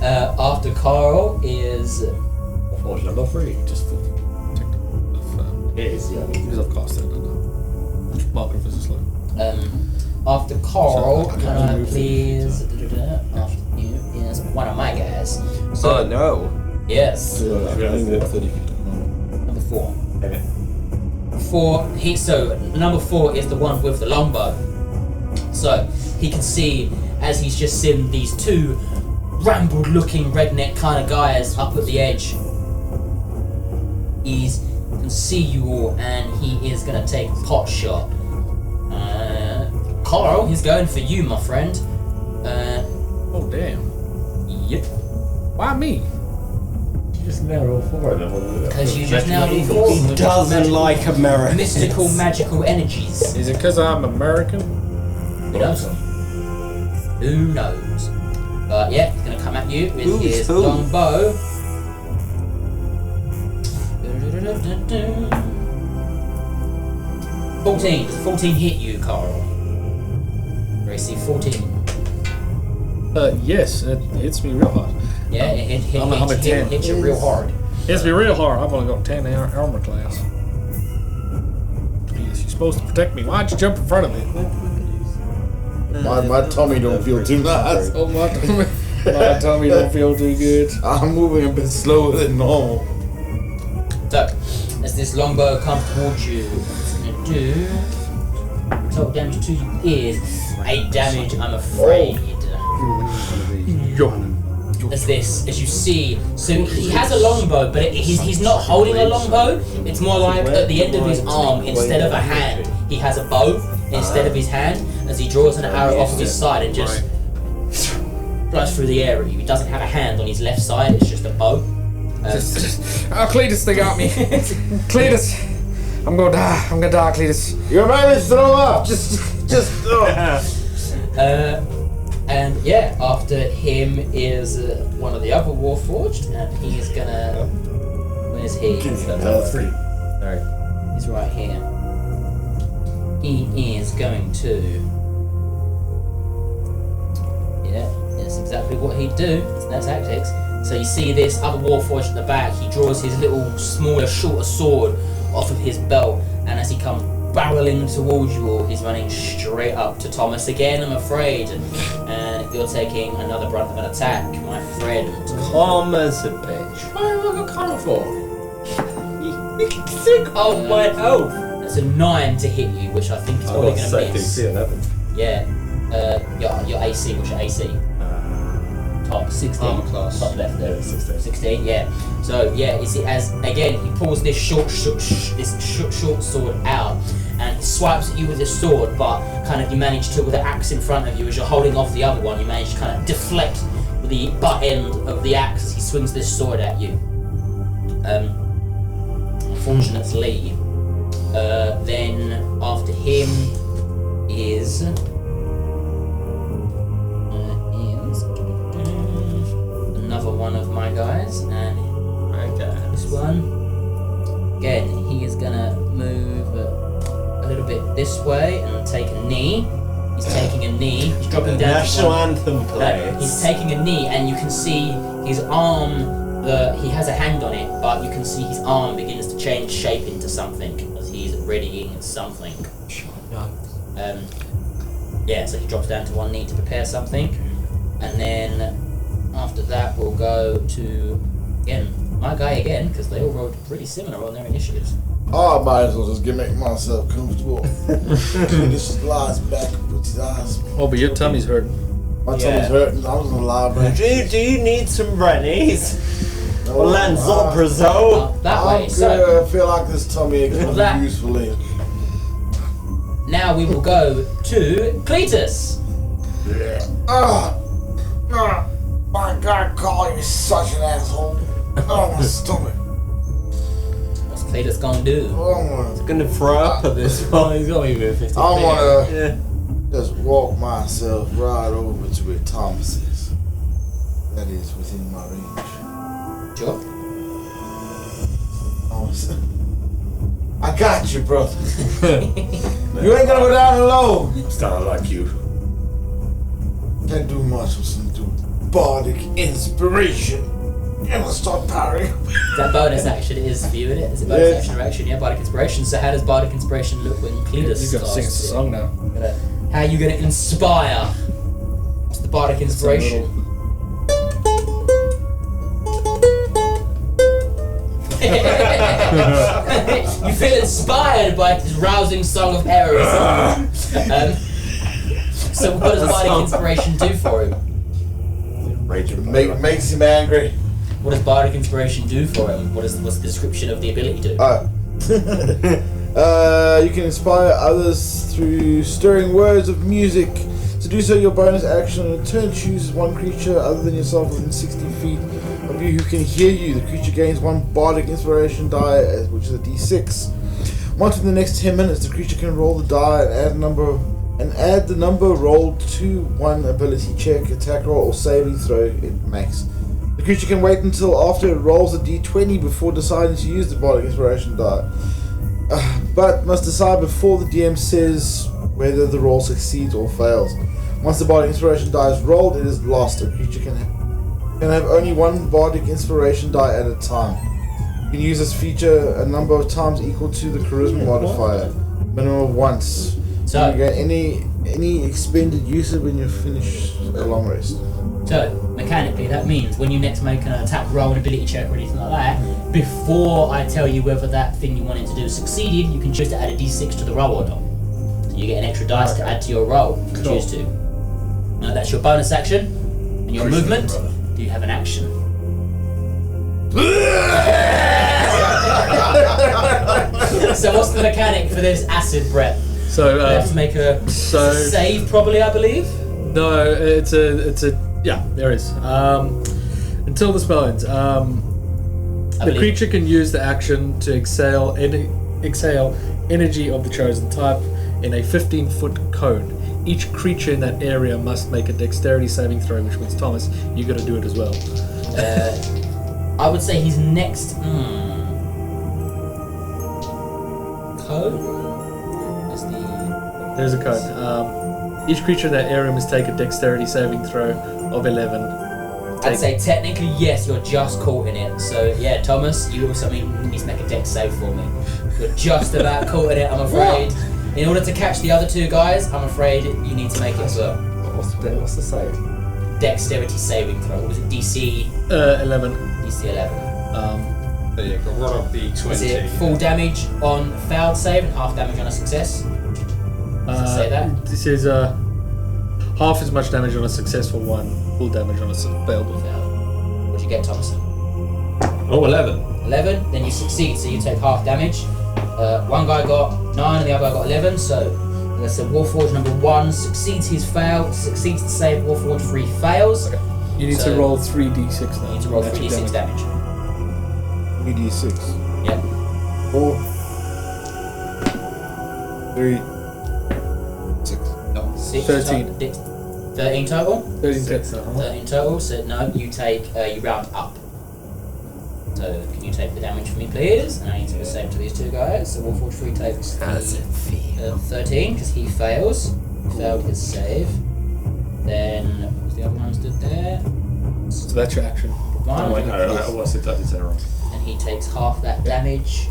After Karl is Forge number 3. Just for It is, yeah. because I've cast it. Mark it as a slow. after Karl. So, Can I please? After you is one of my guys. So Oh no. yes, Yeah. 30 feet. number 4. Okay. Number 4 is the one with the longbow. So he can see as he's just seen these 2 rambled-looking redneck kind of guys up at the edge. He can can see you all, and he is gonna take pot shot. Karl, he's going for you, my friend. Oh damn! Yep. Why me? You just nailed all 4 of them. Because you just nailed all 4 of them. He doesn't like Americans. Mystical, magical energies. Is it because I'm American? Who knows? Who knows? But yeah, he's gonna come at you with his long bow. 14. Does 14 hit you, Karl? AC 14. Yes, it hits me real hard. Yeah, it I'm hits you real hard. Hits me real hard. I've only got 10 armor class. Jeez, you're supposed to protect me. Why'd you jump in front of me? My tummy don't feel too nice. Oh, my tummy don't feel too good. I'm moving a bit slower than normal. So, as this longbow comes towards you, it's going to do total damage to you is 8 damage, I'm afraid. As you see, so he has a longbow, but he's not holding a longbow. It's more like at the end of his arm, instead of a hand, he has a bow instead of his hand, as he draws an arrow off of his side and just flies through the air at you. He doesn't have a hand on his left side, it's just a bow. Cleetus, they got me. Cleetus, I'm gonna die, Cleetus. Your man is throw up. Just. And yeah, after him is one of the other Warforged, and he is gonna. Where's he? Sorry. He's right here. He is going to. Yeah, that's exactly what he'd do. It's no tactics. So you see this other Warforged at the back. He draws his little, smaller, shorter sword off of his belt, and as he comes barreling towards you all, he's running straight up to Thomas again, I'm afraid. And you're taking another brunt of an attack, my friend. Calm as a bitch. What am I calm for? Sick of my health. That's a 9 to hit you, which I think is probably going to miss. DC 11. Yeah. Your AC, what's your AC? Top 16. Armor class. Top left there. 16, yeah. So yeah, you see, as again he pulls this short sword out, and he swipes at you with his sword, but kind of you manage to, with the axe in front of you, as you're holding off the other one, you manage to kind of deflect with the butt end of the axe as he swings this sword at you. Unfortunately, then after him is. Another one of my guys, and this one again, he is gonna move a little bit this way and take a knee. He's taking a knee. He's dropping down. National anthem plays. He's taking a knee, and you can see his arm. He has a hand on it, but you can see his arm begins to change shape into something as he's readying something. Yeah, so he drops down to one knee to prepare something, and then. After that, we'll go to, again, my guy again, because they all rolled pretty similar on their initiatives. Oh, I might as well just make myself comfortable. Just lies back and puts his eyes. Oh, but your tummy's hurting. My tummy's hurting. I was in the library. Do you need some Rennies? No, Or Lanzoprazole? That way, I so feel like this tummy ache is That- useful in. now we will go to Cleetus. My God, Karl, you're such an asshole. Oh, my stomach. What's Cleetus gonna do? It's gonna throw up at this point. He's got to move 50. I wanna Yeah. just walk myself right over to where Thomas is. That is within my range. Sure. Thomas, I got you, brother. You ain't gonna go down alone. Started like you. Can't do much with some bardic inspiration. I'm gonna start powering. Is that bonus action? It is for you, isn't it? Is it bonus action or action? Yeah, Bardic Inspiration. So how does Bardic Inspiration look when Cleetus You gotta sing us a song now. How are you gonna inspire? What's the Bardic Inspiration? You feel inspired by this rousing song of heroism. So what does Bardic Inspiration do for him? Makes him angry. What does Bardic Inspiration do for him? What's the description of the ability do? You can inspire others through stirring words of music. To do so, your bonus action on a turn choose one creature other than yourself within 60 feet of you who can hear you. The creature gains one bardic inspiration die, which is a d6. Once in the next 10 minutes, the creature can roll the die and add the number rolled to one ability check, attack roll, or saving throw it makes. The creature can wait until after it rolls a d20 before deciding to use the bardic inspiration die, but must decide before the DM says whether the roll succeeds or fails. Once the bardic inspiration die is rolled, it is lost. A creature can have only one bardic inspiration die at a time. You can use this feature a number of times equal to the charisma modifier, minimum of once. So you get any expended use when you finish a long rest. So mechanically, that means when you next make an attack roll, an ability check, or anything like that, before I tell you whether that thing you wanted to do succeeded, you can choose to add a d6 to the roll or not. So you get an extra dice to add to your roll if you choose to. Now that's your bonus action and your movement. Do you have an action? So what's the mechanic for this acid breath? So You have to make a save, probably, I believe. No, it's a yeah, there is. Until the spell ends, the creature can use the action to exhale energy of the chosen type in a 15-foot cone. Each creature in that area must make a dexterity saving throw, which means Thomas, you got to do it as well. I would say he's next. Code? There's a code. Each creature in that area must take a dexterity saving throw of 11. I'd say technically yes, you're just caught in it. So yeah, Thomas, you also need to make a dex save for me. You're just about caught in it, I'm afraid. In order to catch the other two guys, I'm afraid you need to make it as well. What's the save? Dexterity saving throw. What was it? DC 11. DC 11. There you go. Roll up the 20. Is it full damage on failed save and half damage on a success? Does it say that? This is half as much damage on a successful one, full damage on a failed one. What'd you get, Thomas? Oh, 11. 11, then you succeed, so you take half damage. One guy got 9 and the other guy got 11, so let's say Warforged number 1 succeeds his fail, succeeds to save, Warforged 3 fails. Okay. You need to roll 3d6 now. You need to roll 3d6 damage. 3d6. Yep. 4, 3, 6. No. 6 13. 13 total? 13 13 total, so no, you take, you round up. So can you take the damage for me, please? And I need to do the same to these two guys. So Warforged 3 takes 13, because he fails. He failed his save. Then, what was the other one stood there? So that's your action. Oh, wait, no, I was it wrong. And he takes half that damage.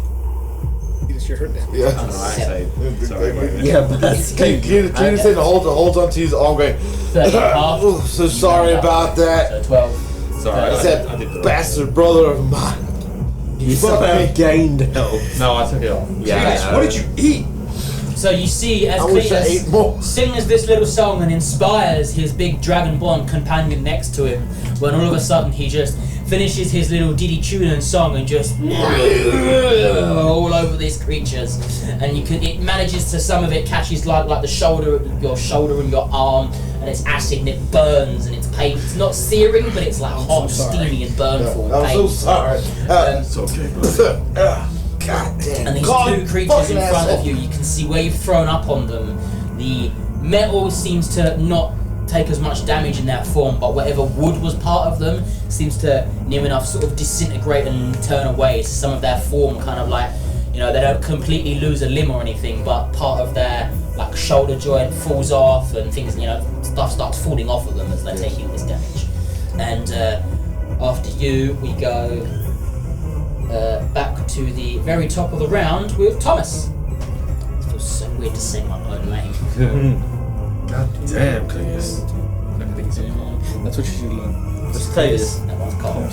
You just heard that. Yeah. Oh, no, I say, sorry, wait a minute. Yeah, but that's Cleetus said holds onto his arm going, 13 half. oh, so sorry about that. So 12. Sorry, It's I did that the bastard brother of mine. you somehow gained health. No, I took it off. Yeah. What did you eat? So you see, as I wish I ate more. Cleetus sings this little song and inspires his big dragonborn companion next to him, when all of a sudden he just finishes his little ditty tune and song and just all over these creatures, and it manages to, some of it catches like the shoulder and your arm, and it's acid and it burns and it's pain. It's not searing, but it's like hot, steamy and burnful. I'm so sorry. It's okay, bro. God damn. And these two creatures in front of you can see where you've thrown up on them. The metal seems to not take as much damage in that form, but whatever wood was part of them seems to near enough sort of disintegrate and turn away. So some of their form kind of like, they don't completely lose a limb or anything, but part of their like shoulder joint falls off and things, stuff starts falling off of them as they're taking this damage. And after you, we go back to the very top of the round with Thomas. It feels so weird to say my own name. God damn, Cleetus. That's what you should learn. It's Cleetus. That one's Karl.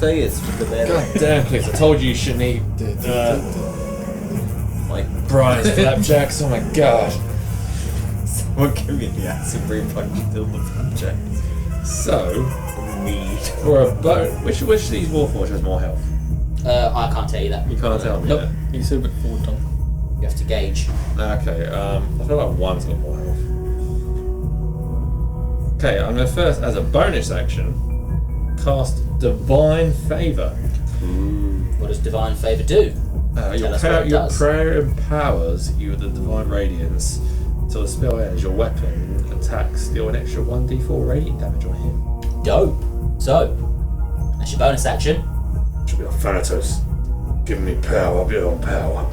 Cleetus with the better. God damn, Cleetus. I told you shouldn't eat like Brian's flapjacks. Oh my god. Someone give me the acid reflux till the flapjacks. So, Weed. for a which of these Warforged has more health? I can't tell you that. You can't tell me. Nope. Yeah. Can you say a bit forward, Tom? You have to gauge. Okay, I feel like one's got more health. Okay, I'm going to first, as a bonus action, cast Divine Favour. What does Divine Favour do? Your us what it does. prayer empowers you with the Divine Radiance. Until the spell ends, your weapon attacks deal an extra 1d4 radiant damage on him. Dope. So, that's your bonus action. Should be like Thanatos. Give me power, beyond power.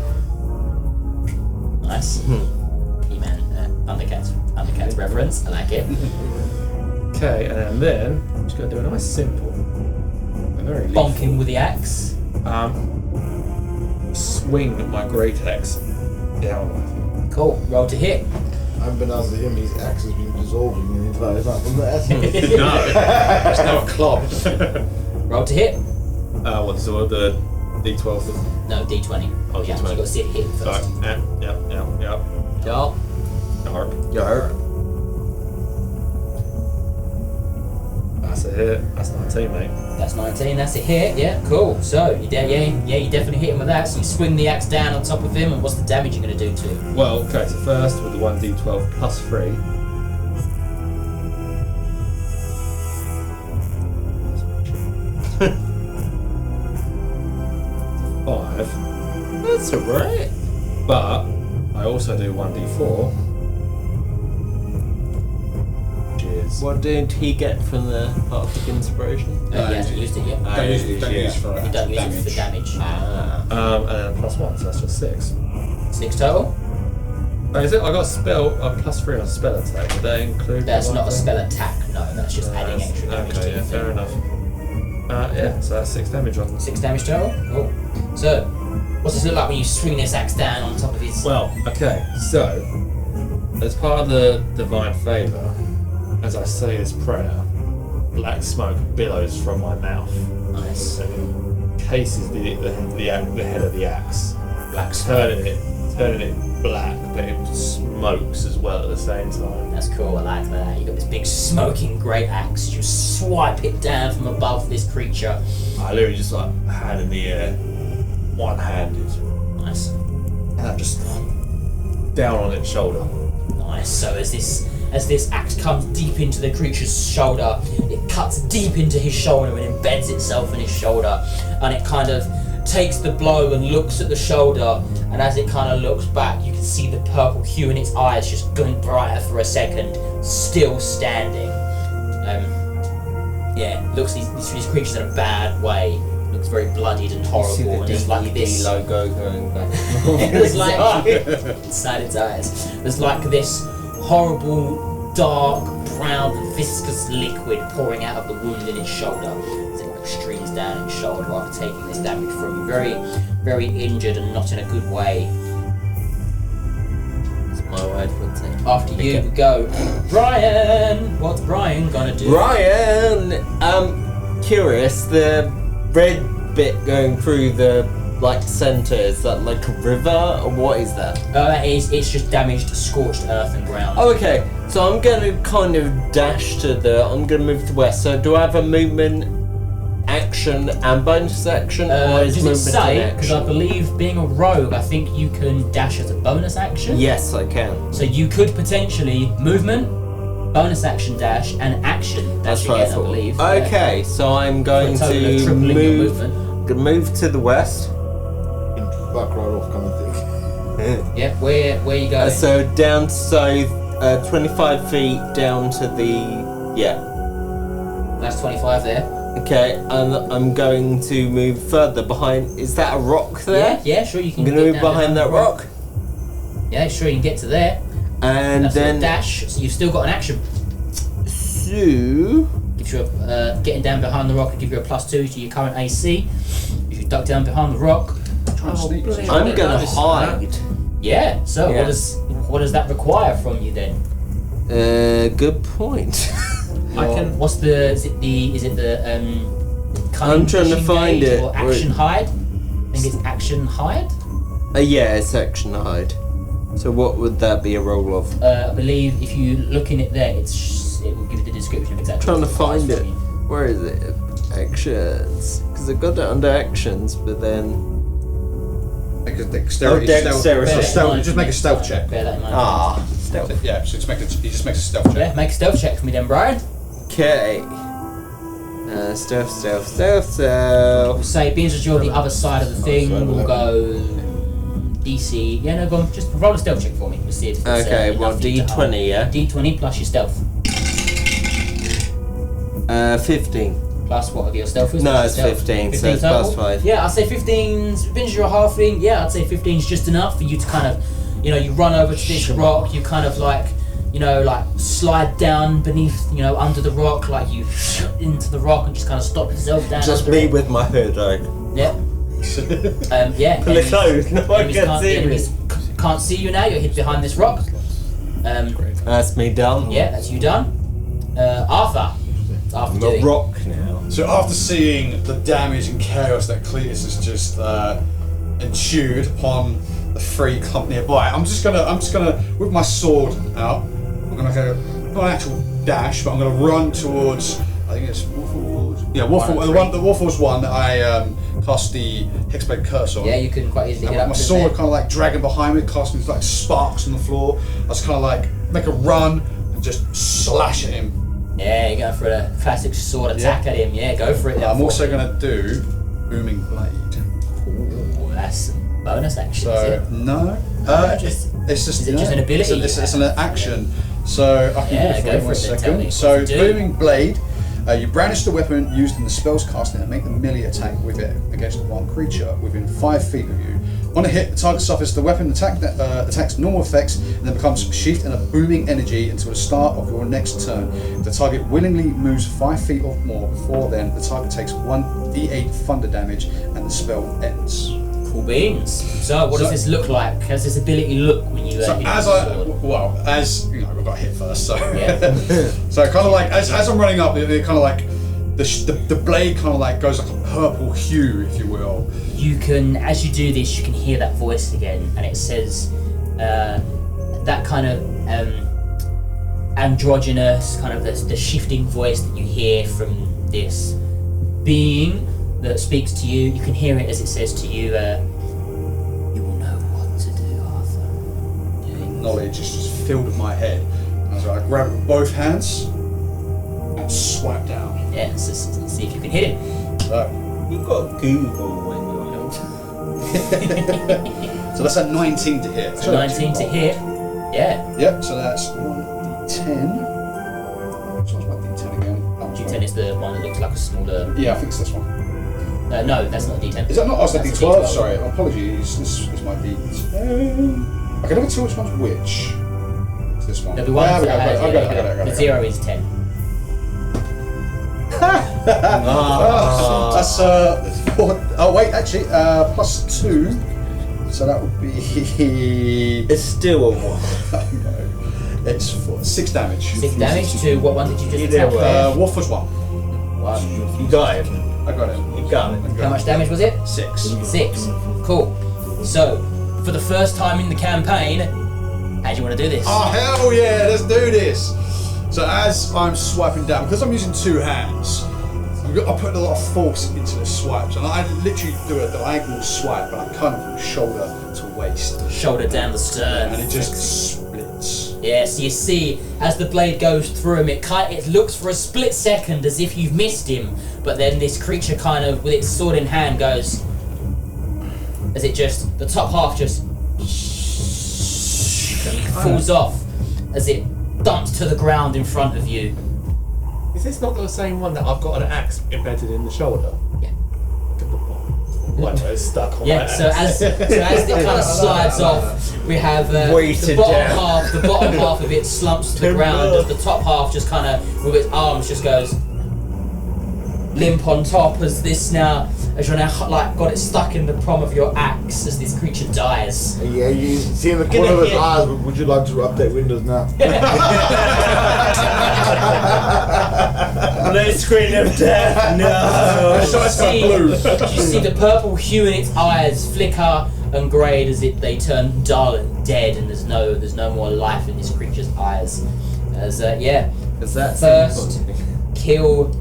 Nice. He-Man, Thundercats reference. I like it. Okay, and then I'm just going to do a nice simple. A very Bonk him with the axe. Swing my great axe down. Cool. Roll to hit. Unbeknownst to him, his axe has been dissolving the entire time from that. No, It's now a club. Roll to hit. What's the D12? No, D20. Oh, yeah, D20. so you got to see it hit first. Sorry. Yeah. Karl. Yarp. That's a hit. That's 19, mate. That's 19. That's a hit. Yeah, cool. So you you definitely hit him with that. So you swing the axe down on top of him, and what's the damage you're going to do to him? Well, okay, so first with the 1d12 plus 3. Five. That's alright. But I also do 1d4. Which is What did he get from the Arctic Inspiration? He hasn't used it yet. Don't use for You don't use it for damage. and then plus 1, so that's just 6. 6 total. Oh, is it? I got a spell, a plus 3 on spell attack. Did that include? That's the not a one thing? spell attack. No, that's just adding extra damage to Okay, your yeah, fair thing. enough. Yeah, so that's 6 damage on. 6 damage total. Cool. So, what's this look like when you swing this axe down on top of his? Well, okay, so as part of the divine favour, as I say this prayer, black smoke billows from my mouth Nice. and cases the head of the axe, Black smoke. turning it black, but it smokes as well at the same time. That's cool. I like that. You got this big smoking great axe. You swipe it down from above this creature. I literally just like hand in the air, one-handed, Nice. and I just down on its shoulder. Nice. So as this axe comes deep into the creature's shoulder, it cuts deep into his shoulder and embeds itself in his shoulder, and it kind of takes the blow and looks at the shoulder, and as it kind of looks back, you can see the purple hue in its eyes just going brighter for a second, still standing. Looks these creatures in a bad way. Looks very bloodied and horrible, and there's like this logo going back. there's like inside its eyes. There's like this horrible, dark, brown, viscous liquid pouring out of the wound in its shoulder. As it like streams down its shoulder after taking this damage from you. Very, very injured and not in a good way. That's my word for it. After you go, Brian. What's Brian gonna do? Ryan, curious, the red bit going through the centre, is that like a river or what is that? It's just damaged, scorched earth and ground. Oh, okay. So I'm gonna kind of dash I'm gonna move to west. So do I have a movement, action, and bonus action, or is Does it movement say? an Because I action? believe being a rogue, I think you can dash as a bonus action. Yes, I can. So you could potentially movement, bonus action dash, and action dash That's what again, I I thought. believe. Okay, so I'm going For a total of to tripling your move. movement. Gonna move to the west. Back right off, come and think. Yeah, where you going? So down, 25 feet down to the That's 25 there. Okay, and I'm going to move further behind. Is that a rock there? Yeah, sure you can. I'm gonna get move down behind that rock, Yeah, sure you can get to there. and That's a then dash. So you've still got an action. so Gives you a getting down behind the rock will give you a +2 to your current AC. If you duck down behind the rock, I'm gonna hide. yeah. So Yeah. what does that require from you then? Good point. I can. What's the? Is it the? I'm trying to find it. Or action hide? I think it's action hide. Yeah, it's action hide. So what would that be a roll of? I believe if you look in it there, it will give you the description of exactly. Trying to what it requires find it. from you. Where is it? actions. Because I've got it under actions, but then. Make a dexterity. Dexterity. Stealth. Just make a stealth check. Bear that in mind. Stealth. Yeah, so he just makes a stealth check. Yeah, make a stealth check for me then, Brian. Okay. Stealth. We'll say, being as you're on the other side of the thing, we'll go DC. Yeah, no, go on. Just roll a stealth check for me. We'll see if it's Okay, well, enough to D20, yeah? D20 plus your stealth. 15. Plus what of your stealth is? No, it's 15, so it's total? plus 5. Yeah, I'd say 15's, being as you're a halfling, yeah, I'd say 15's just enough for you to kind of, you run over to this rock, you kind of like slide down beneath, under the rock, like you into the rock and just kind of stop yourself down. Just under me it. with my hood, like. Yep. Yeah. Pull it close, no one can see me. Enemies can't see you now, you're hid behind this rock. That's me done. Yeah, that's you done. Arthur. After I'm a doing. rock now. So after seeing the damage and chaos that Cleetus has just ensued upon the free clump nearby, I'm just gonna with my sword out. I'm gonna go not an actual dash, but I'm gonna run towards. I think it's Waffles. Yeah, Waffle. The Waffles one that I cast the Hexblade Curse on. Yeah, you can quite easily get up my to sword there. kind of like dragging behind me, casting like sparks on the floor. I was kind of like make a run and just slash at him. Yeah, you're going for a classic sword attack at him. Yeah, go for it. I'm also going to do Booming Blade. Ooh, that's a bonus action, So, is it? no. Is it just an ability? It's an action. So, I can Yeah, do go it for for it a then, tell me. second. So, What's it do? Booming Blade. You brandish the weapon used in the spell's casting and make the melee attack with it against one creature within 5 feet of you. On a hit, the target suffers the weapon attacks normal effects and then becomes sheathed in a booming energy until the start of your next turn. If the target willingly moves 5 feet or more before then, the target takes 1d8 thunder damage and the spell ends. Cool beans. So, what does this look like? How does this ability look when you So hit as the I sword? got hit first, so Yeah. so kind of like as I'm running up, it kind of like the blade kind of like goes like a purple hue, if you will. You can, as you do this, you can hear that voice again, and it says that kind of androgynous, kind of the shifting voice that you hear from this being that speaks to you. You can hear it as it says to you, "You will know what to do, Arthur." Knowledge is just filled my head. And so I grab it with both hands and swipe down. Yeah, so see if you can hit it. So, You got Google when you're so that's a 19 to hit. So 19 to hit. Yeah. Yep. So that's 1d10. So what's my d10 again? D10 is the one that looks like a smaller. Yeah, I think it's this one. No, that's not a D10. Is that not? Oh, it's a That's a D12. D12. Sorry, apologies. This is my D10. I can never tell which one's which. It's this one. There'll be one I got that has, it. I got it. the 0 is 10. That's oh wait, actually, +2. So that would be. It's still a 1. No, it's 6 damage. 6 damage to what one did you just Either attack way. there? Wolf was 1. 1. You got it. I got it. You got it. How much damage was it? 6. 6. Cool. So, for the first time in the campaign, how do you want to do this? Oh hell yeah! Let's do this. So as I'm swiping down, because I'm using 2 hands, I put a lot of force into the swipes, and I literally do a diagonal swipe, but I'm kind of from shoulder to waist, Shoulder down the stern. and it just splits. Yeah, so you see, as the blade goes through him, it looks for a split second as if you've missed him, but then this creature kind of, with its sword in hand, goes, as it just, the top half just falls off, as it dumps to the ground in front of you. Is this not the same one that I've got an axe embedded in the shoulder? Yeah. Well, it's stuck on Yeah, my so axe. as it kind of slides off, we have the Weighted bottom half of it slumps to the ground, as the top half just kind of, with its arms, just goes limp on top as you're now like got it stuck in the prom of your axe as this creature dies. Yeah, you see in the corner of his eyes. Would you like to update Windows now? Blue screen of death. No. You see the purple hue in its eyes flicker and grade as they turn dull and dead, and there's no more life in this creature's eyes. As Is that first kill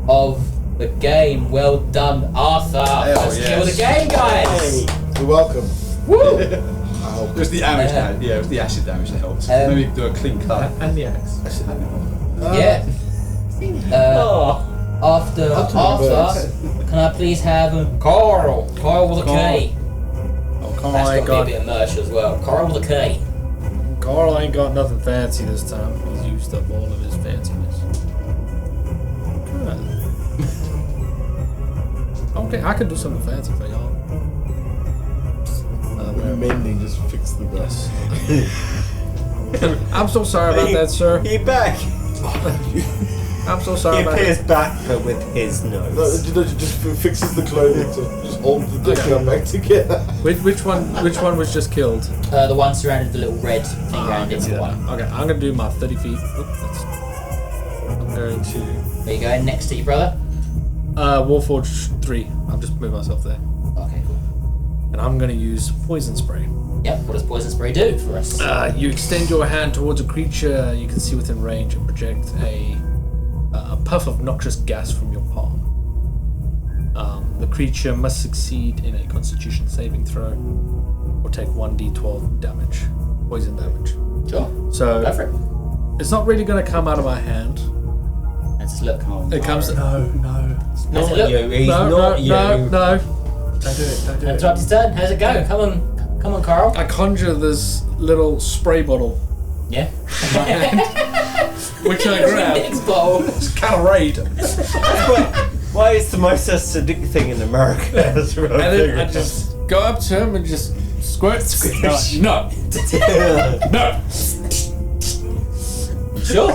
of The game. Well done, Arthur. Let's kill the game, guys. You're welcome. Woo! I hope It was the damage damage. Yeah, it was the acid damage that helped. Maybe do a clean cut. And the axe. Yeah. After Arthur, can I please have Karl? Karl with a K. Oh, Karl That's ain't got to got. be a bit of merch as well. Karl with a K. Karl ain't got nothing fancy this time. He's used up all of his fanciness. Okay, I can do something fancy for y'all. mending just fix the bus. I'm so sorry about that, sir. He back. I'm so sorry He about appears that. back but with his nose. No, it just fixes the clothing to just hold the dick back together. Which one was just killed? The one surrounded the little red thing around it. One. Okay, I'm gonna do my 30 feet. I'm going to There you go, next to your brother. Warforged 3. I'll just move myself there. Okay, cool. And I'm gonna use poison spray. Yep, what does poison spray do for us? You extend your hand towards a creature you can see within range and project a puff of noxious gas from your palm. The creature must succeed in a Constitution saving throw or take 1d12 damage, poison damage. Sure. So Go for it. it's not really going to come out of my hand. Let's just look. It comes. No. Not it look? you. He's no, not you. no. Don't do it. Don't do it. Interrupt his turn. How's it go? Come on, Karl. I conjure this little spray bottle, Yeah. which I grab. Next bowl. It's Gatorade. Why is the most acidic thing in America? And then I just go up to him and just squirt. No. No. Sure.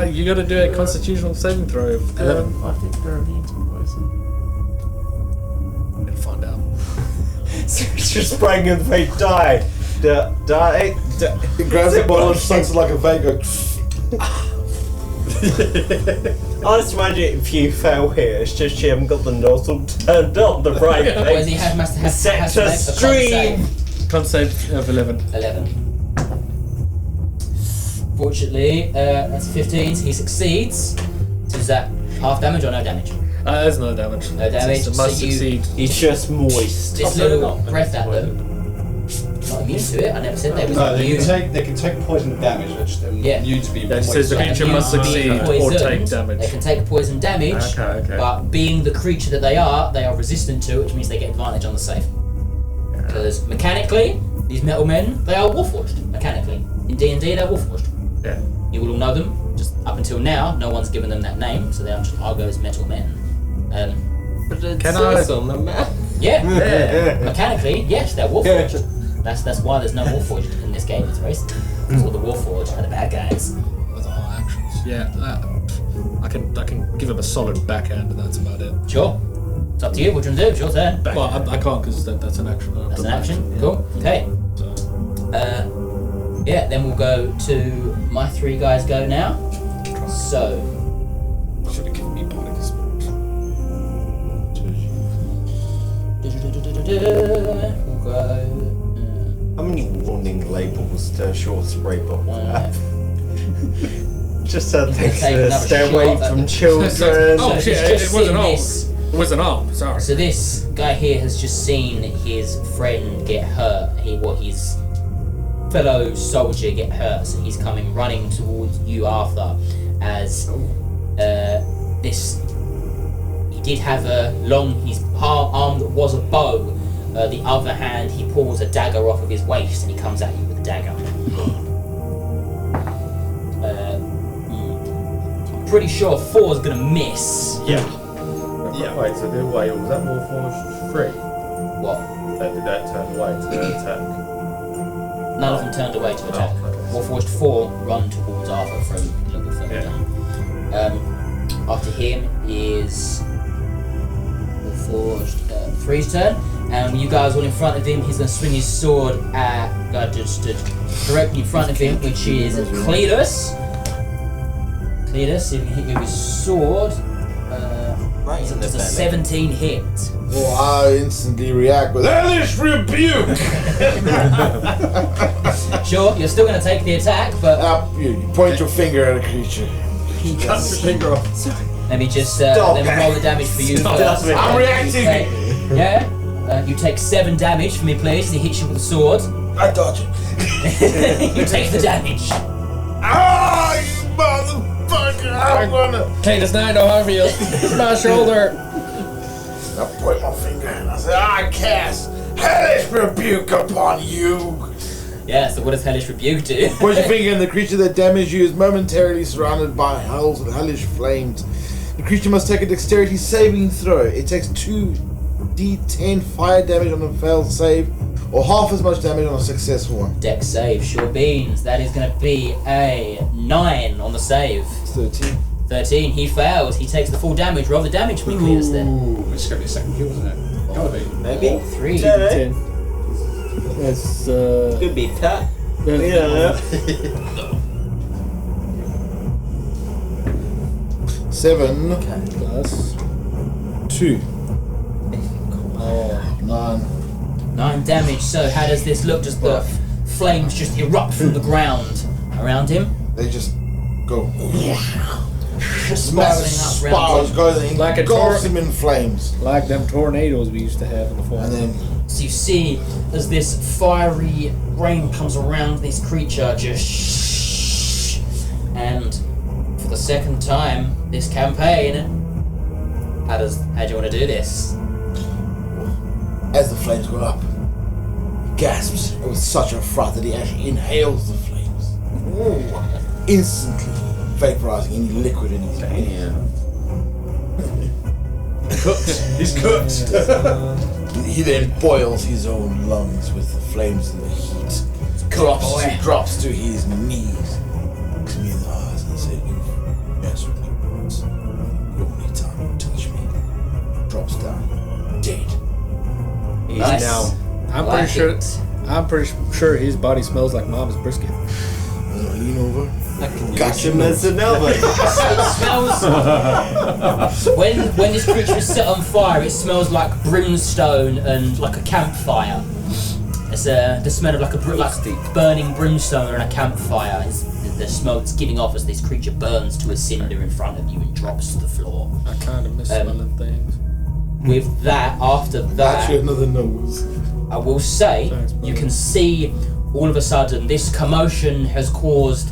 You got to do a Constitutional saving throw of 11. I think they're immune to poison. We'll find out. just spraying in the face. Die. Die. He grabs the bottle and sucks it like a Vago. I just imagine if you fail here, it's just you haven't got the nozzle turned on the right Whereas he thing. must have Set has to to make a stream. Con save of 11. 11. Fortunately, that's 15. So he succeeds. So is that half damage or no damage? There's no damage. No damage, It must so you- succeed. He's just moist. This little breath at them. Not immune to it. I never said they was No, they immune. can take poison damage. They're just Yeah. immune to be Yeah, it says the poisoned. creature must succeed or Poisoned, take damage. They can take poison damage, Okay. but being the creature that they are resistant to it, which means they get advantage on the save. Because mechanically, these metal men, they are warforged. Mechanically. In D&D, they're warforged. Yeah. You will all know them. Just up until now, no one's given them that name, so they are just Argo's metal men. Can I? on the map? Yeah. Mechanically, yes, they're warforged. That's why there's no warforged in this game. It's racist. Because all the warforged are the bad guys. With all actions. Yeah, I can give him a solid backhand and that's about it. Sure. It's up to you. What do you want to do? It's your turn. Well, I can't because that's an action. That's an action. Cool. Okay. So, Yeah, then we'll go to my 3 guys go now. So, should have given me Particus. we'll go. How many warning labels does a short spray bottle have? Just so things take to another stay away shot. from children. Oh, he's shit, just it wasn't seen all. this. It was an arm. Sorry. So this guy here has just seen his friend get hurt. His fellow soldier get hurt. So he's coming running towards you, Arthur, as this. He did have his arm that was a bow. The other hand, he pulls a dagger off of his waist and he comes at you with a dagger. I'm pretty sure 4 is gonna miss. Yeah. Wait, so was that Warforged 3? What? Did that turn away to attack? None of them turned away to attack. Oh, okay. Warforged 4 run towards Arthur from a little bit further down. After him is Warforged 3's turn. And when you guys are all in front of him, he's going to swing his sword at just directly in front of him, which is Cleetus. Cleetus, if he can hit you with his sword, Right in the does a belly. 17 hit. Well, I instantly react with Hellish Rebuke! Sure, you're still going to take the attack, but You point your finger at a creature. Cut your finger off. Let me just let me roll the damage for you first. I'm reacting. Yeah. You take 7 damage from me, please. He hits you with a sword. I dodge it. You take the damage. Ah, you motherfucker! I wanna. Cleetus, now I know how real. My shoulder. I point my finger and I say, I cast hellish rebuke upon you. Yeah, so what does Hellish Rebuke do? Point your finger and the creature that damaged you is momentarily surrounded by howls of hellish flames. The creature must take a dexterity saving throw. It takes 2d10 fire damage on a failed save, or half as much damage on a successful one. Dex save, sure beans. That is going to be a 9 on the save. 13. 13, he fails. He takes the full damage. Roll the damage for me, Cleetus, then. Ooh, it's gonna be a second kill, isn't it? Gotta be. Maybe. 3. 10. That's Could be cut. that's- Yeah. 7 Plus. 2. Oh. 9. 9 damage. So how does this look? Just the flames just erupt from the ground around him? They just go. Just Massive spiraling up around spirals him. go and Like a engulfs tor- him in flames. Like them tornadoes we used to have in the form. And then So you see, as this fiery rain comes around this creature, just and for the second time this campaign, how do you want to do this? as the flames go up, he gasps with such a fright that he actually inhales the flames, instantly vaporizing any liquid in his hand. Cooked. He's cooked. He then boils his own lungs with the flames and the heat. Drops to his knees, looks me in the eyes and says, "You've answered me once. The only time you touch me." Drops down, dead. He's Nice. now. I'm pretty sure his body smells like mom's brisket. And I lean over. I can Gotcha, use him as an elven. It smells when this creature is set on fire. It smells like brimstone and like a campfire. It's the smell of like burning brimstone and a campfire. Is the smell it's giving off as this creature burns to a cinder in front of you and drops to the floor. I kind of miss smelling things. With that, after that, Actually, another nose. I will say, Thanks, buddy. you can see all of a sudden this commotion has caused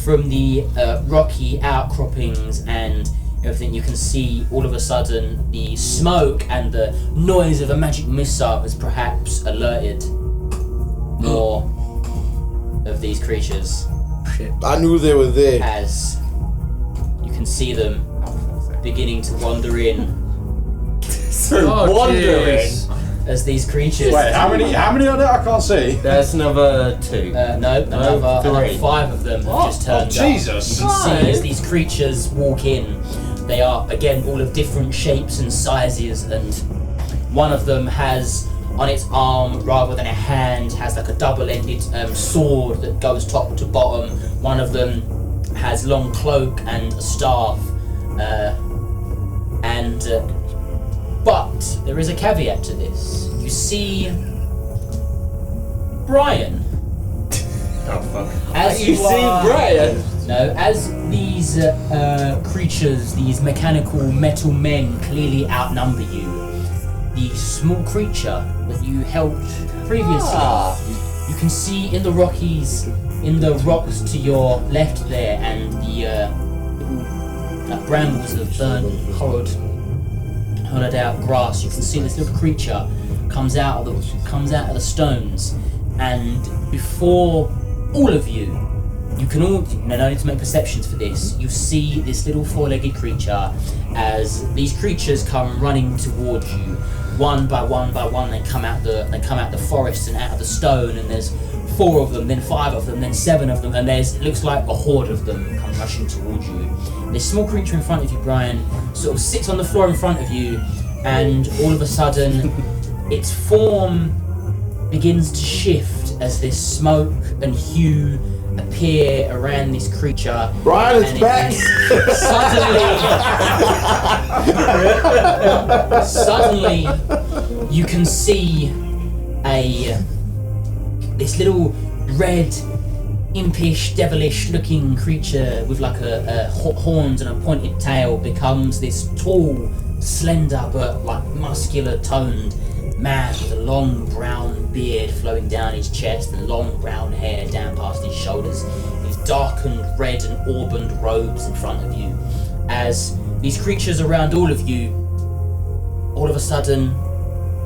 from the rocky outcroppings and everything. You can see all of a sudden the smoke and the noise of a magic missile has perhaps alerted more of these creatures, Shit. I knew they were there. as you can see them beginning to wander in Wandering. jeez. as these creatures. Wait, how many are there? I can't see. That's another 2. No, another 5 of them have just turned up. Jesus. You can see as these creatures walk in, they are again all of different shapes and sizes, and one of them has on its arm, rather than a hand, has like a double-ended sword that goes top to bottom. One of them has long cloak and a staff, but there is a caveat to this. You see Brian. Oh fuck. As You see are- Brian? No, as these creatures, these mechanical metal men clearly outnumber you, the small creature that you helped previously, you can see in the rocks to your left there, and the little brambles of burnt, hollowed out grass. You can see this little creature comes out of the stones, and before all of you, you can all, no need to make perceptions for this, you see this little four-legged creature as these creatures come running towards you. One by one they come out the forest and out of the stone, and there's 4 of them, then 5 of them, then 7 of them, and it looks like a horde of them come rushing towards you. This small creature in front of you, Brian, sort of sits on the floor in front of you, and all of a sudden its form begins to shift as this smoke and hue appear around this creature. Brian, it's and back! Suddenly, you can see this little red impish, devilish-looking creature with like a horns and a pointed tail becomes this tall, slender but like muscular-toned man with a long brown beard flowing down his chest and long brown hair down past his shoulders. These darkened red and auburn robes in front of you. As these creatures around all of you, all of a sudden,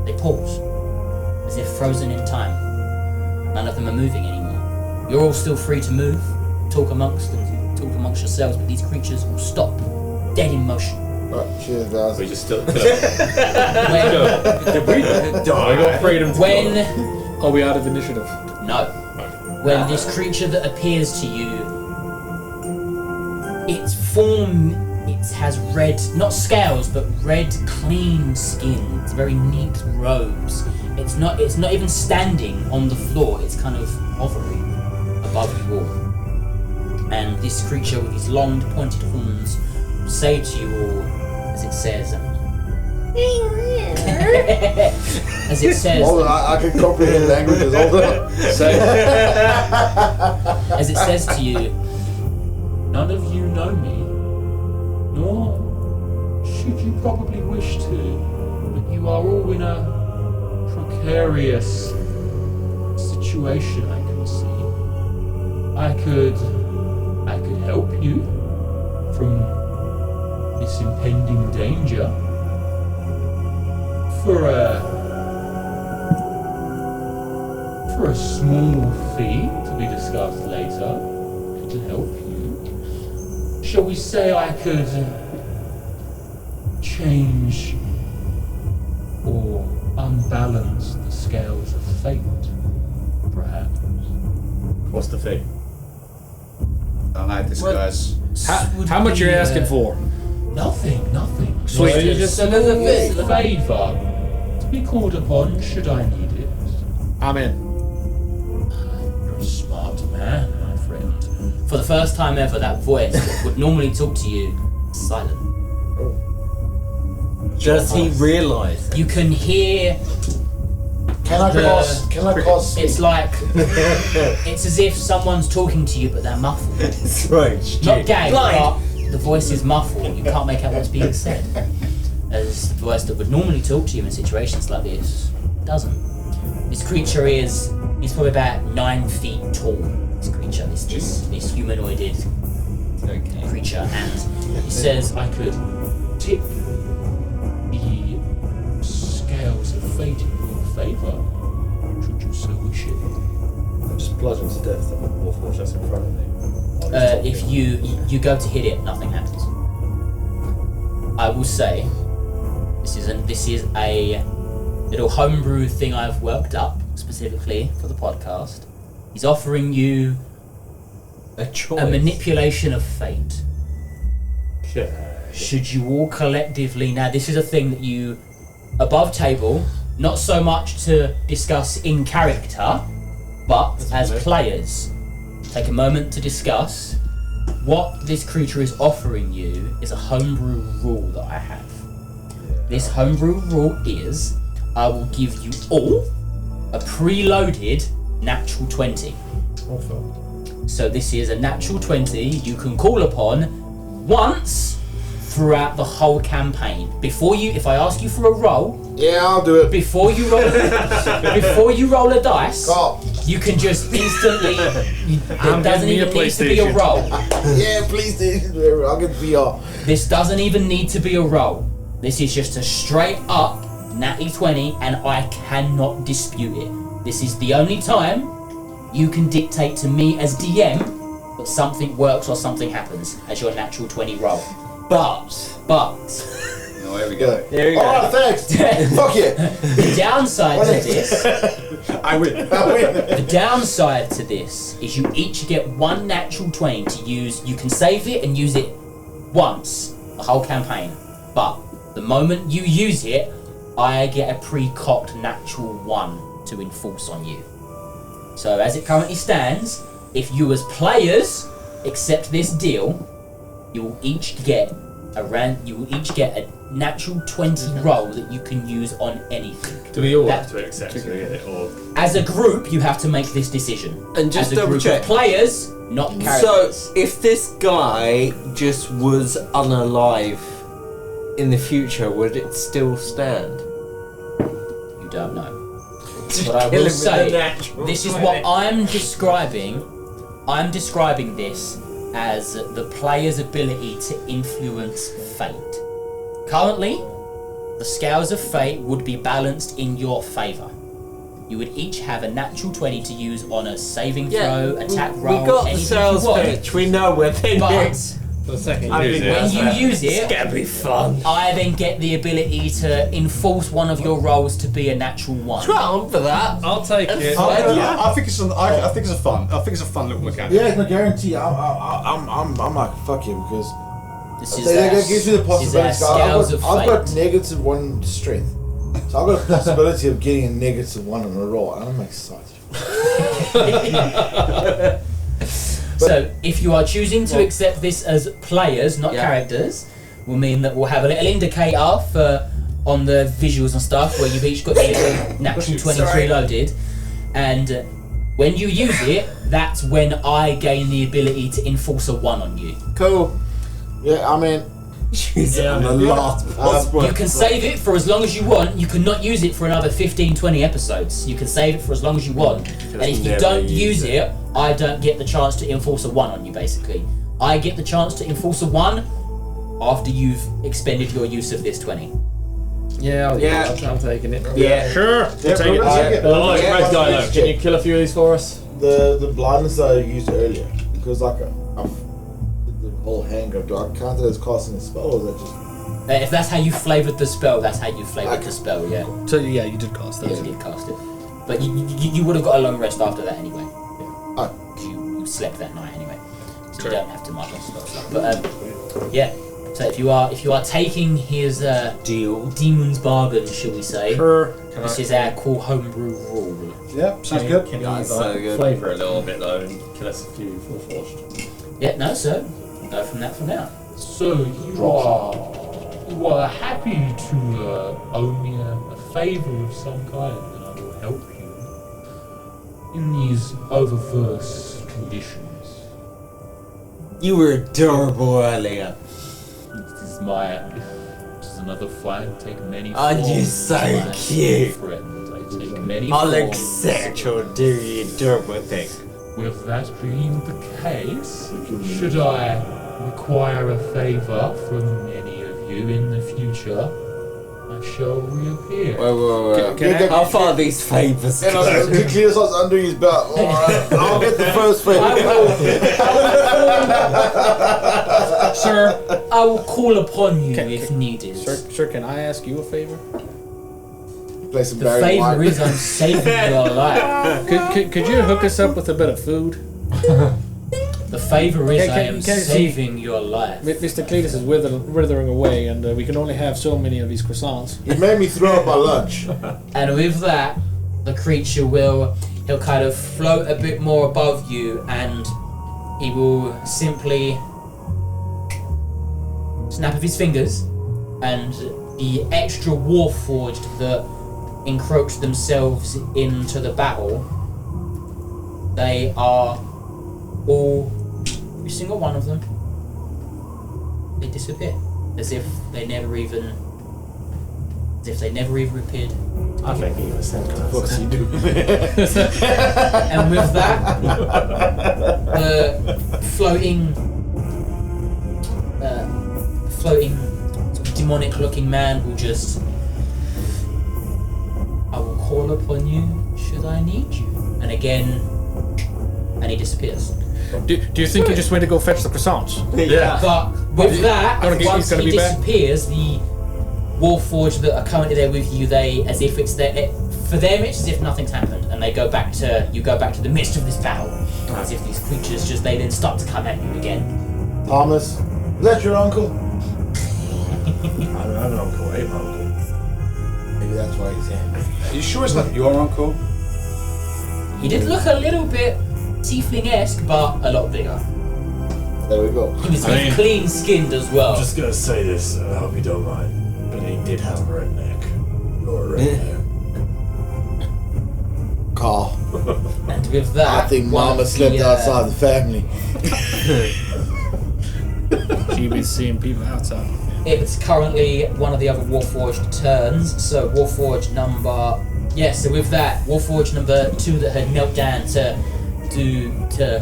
they pause, as if frozen in time. None of them are moving anymore. You're all still free to move, talk amongst yourselves, but these creatures will stop, dead in motion. Alright, cheers, guys. We just still. When, Did we die? I got freedom to when Are we out of initiative? no, when this creature that appears to you, its form, it has red, not scales, but red, clean skin. It's very neat robes. It's not even standing on the floor. It's kind of hovering above you all. And this creature with these long, pointed horns will say to you all, as it says, Hold on, I can comprehend languages. Hold on. as it says to you, none of you know me, nor should you probably wish to, but you are all in a precarious situation, I can see. I could help you from this impending danger for a small fee to be discussed later. To help you. Shall we say I could change or unbalance the scales of fate, perhaps? What's the fee? I like this, guys. How much are you asking for? Nothing. Sweet. You just a favour to be called upon should I need it. I'm in. You're a smart man, my friend. For the first time ever, that voice that would normally talk to you is silent. Does he realise? You can hear. Can I cause It's like it's as if someone's talking to you, but they're muffled. Strange. Not gay, but the voice is muffled. You can't make out what's being said. As the voice that would normally talk to you in situations like this doesn't. This creature he's probably about 9 feet tall. This creature, this humanoided creature, and he says, I could tip the scales of fate in your favour, should you so wish it. I'm just bludgeoned to death. The Warforged that's in front of me. If you go to hit it, nothing happens. I will say, this is a little homebrew thing I've worked up specifically for the podcast. He's offering you A choice. a manipulation of fate. Sure. Should you all collectively, now this is a thing that you, above table, not so much to discuss in character, but as players, take a moment to discuss what this creature is offering you is a homebrew rule that I have. This homebrew rule is, I will give you all a preloaded natural 20. So this is a natural 20 you can call upon once throughout the whole campaign. If I ask you for a roll, Yeah, I'll do it. before you roll a dice, Carl. you can just instantly. It doesn't me a even need to be a PlayStation. roll. Yeah, please do. I'll get VR. This doesn't even need to be a roll. This is just a straight up natty 20, and I cannot dispute it. This is the only time you can dictate to me as DM that something works or something happens as your natural 20 roll. But Oh, here we go. There you go. Oh, thanks. Fuck yeah. the downside to this, I win. the downside to this is you each get one natural 20 to use. You can save it and use it once the whole campaign, but the moment you use it, I get a pre-cocked natural 1 to enforce on you. So as it currently stands, if you as players accept this deal, you will each get natural 20 roll that you can use on anything. Do we all have to accept it, or as a group, you have to make this decision. And just as a double group check. of players, not characters. So, if this guy just was unalive in the future, would it still stand? You don't know. But I will say, this is what I'm describing. I'm describing this as the player's ability to influence fate. Currently, the scales of fate would be balanced in your favour. You would each have a natural 20 to use on a saving throw, attack roll, we got the anything sales you want. pitch. We know where they But is. the second I you use mean, it? when you use It's it, gonna be fun. I then get the ability to enforce one of your rolls to be a natural 1. Try on for that. I'll take it. I think it's I think it's a fun little mechanic. Yeah, I can guarantee. I'm like fuck you because This is that gives you the this is our possibility. scales of I've got fate. -1 strength, so I've got a possibility of getting a -1 on a roll, and I'm excited. So, if you are choosing to accept this as players, not characters, will mean that we'll have a little indicator for on the visuals and stuff where you've each got your little natural 20 preloaded, and when you use it, that's when I gain the ability to enforce a 1 on you. Cool. Yeah, I mean, Use it on the last possible. You can save it for as long as you want. You cannot use it for another 15, 20 episodes. You can save it for as long as you want. And if you never don't use use it, I don't get the chance to enforce a 1 on you, basically. I get the chance to enforce a 1 after you've expended your use of this 20. Yeah, Yeah. I'm taking it. Yeah. Sure. Yeah, Take it. I'll get- Red yeah, guy yeah. though. Can you kill a few of these for us? the blindness that I used earlier, because like I've the whole hang up. Do I count it as casting a spell, or is that just? If that's how you flavoured the spell, that's how you flavoured the spell, yeah. So yeah, you did cast that. Yeah, you did cast it. But you would have got a long rest after that anyway. Oh. 'Cause you slept that night anyway. So you don't have to mark on spell stuff. But yeah. So if you are taking his Deal. demon's bargain, shall we say, Sure. this is our cool homebrew rule. Yeah, sounds good. Can you That's so good. flavour it a little bit though and kill us a few Warforged? Yeah, no, so we'll go from that for now. So you are happy to owe me a favour of some kind, and I will help you in these oververse conditions. You were adorable earlier. This is another flag. Take many forms. Aren't you so my cute? friend. I take many I'll forms. accept your dirty, adorable thing. With that being the case, should I require a favour from any of you in the future, I shall reappear. Wait. How far are these favours And I go? was Cleetus was under his belt. Alright, I'll get the first favor. Sir, I will call upon you if needed. Sir, can I ask you a favor? Play some The Barry favour White. is I'm saving your life. Could you hook us up with a bit of food? The favour is I am can you see- saving your life. Mr. Cleetus is withering away, and we can only have so many of these croissants. He made me throw up my lunch. And with that, the creature he'll kind of float a bit more above you, and he will simply snap of his fingers, and the extra Warforged that encroach themselves into the battle, they are all, every single one of them, they disappear, as if they never even appeared. I think he was saying What's he do? And with that, the floating sort of demonic-looking man will just, I will call upon you should I need you. And again, and he disappears. Do you think he just went to go fetch the croissants? Yeah. But with that, He's once gonna he be back? disappears, the Warforged that are currently there with you, as if it's for them, it's as if nothing's happened, and you go back to the midst of this battle, as if these creatures they then start to come at you again. Thomas, is that your uncle? I don't have an uncle, my uncle. Maybe that's why he's here. Are you sure it's not your uncle? He did look a little bit tiefling-esque, but a lot bigger. There we go. He was I mean, clean-skinned as well. I'm just gonna say this, and I hope you don't mind. he did have a redneck. You're a redneck. Karl. And with that, I think one Mama of slept the, outside the family. She been seeing people outside. It's currently one of the other Warforged turns. So Warforged number... Yeah, so with that, Warforged number 2 that had knelt down to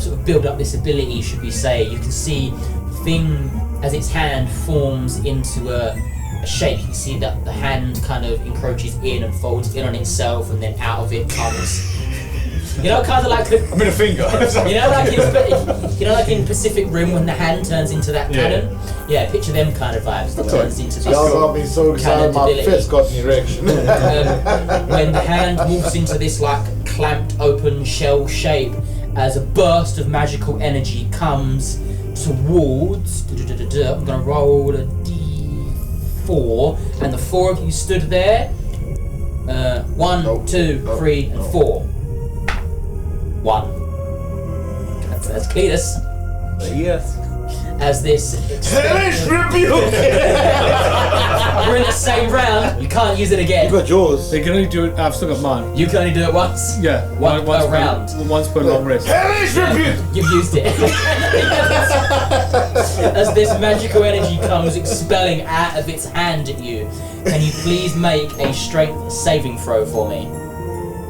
sort of build up this ability, should we say. You can see the thing, as its hand forms into a shape, you can see that the hand kind of encroaches in and folds in on itself, and then out of it comes... You know, kind of like I mean a finger. like in Pacific Rim when the hand turns into that cannon. Yeah, picture them kind of vibes. That turns into this. Y'all got me so excited, my ability. fist got an erection. When the hand morphs into this like clamped open shell shape, as a burst of magical energy comes towards. I'm gonna roll a d4, and the 4 of you stood there. 1, 2, 3, and 4. 1. That's Cleetus. Yes. As this. Hellish rebuke! We're in the same round. You can't use it again. You got yours. They can only do it. I've still got mine. You can only do it once. Yeah, One once per round. Once per long rest. Hellish rebuke! You've used it. As this magical energy comes expelling out of its hand at you, can you please make a strength saving throw for me?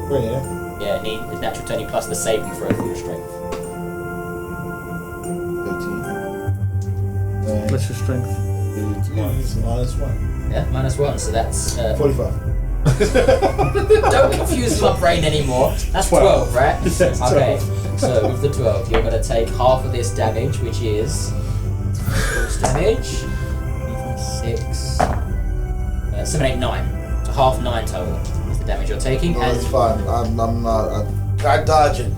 Brilliant. Yeah, need the natural 20 plus the saving throw for your strength. 13. What's your strength? -1. Yeah, -1, so that's... 45. Don't confuse my brain anymore. That's 12, right? Okay, so with the 12, you're going to take half of this damage, which is... Force damage. 6... 7, 8, 9. So half 9 total is the damage you're taking. No, And it's fine. I'm not. I'm dodging.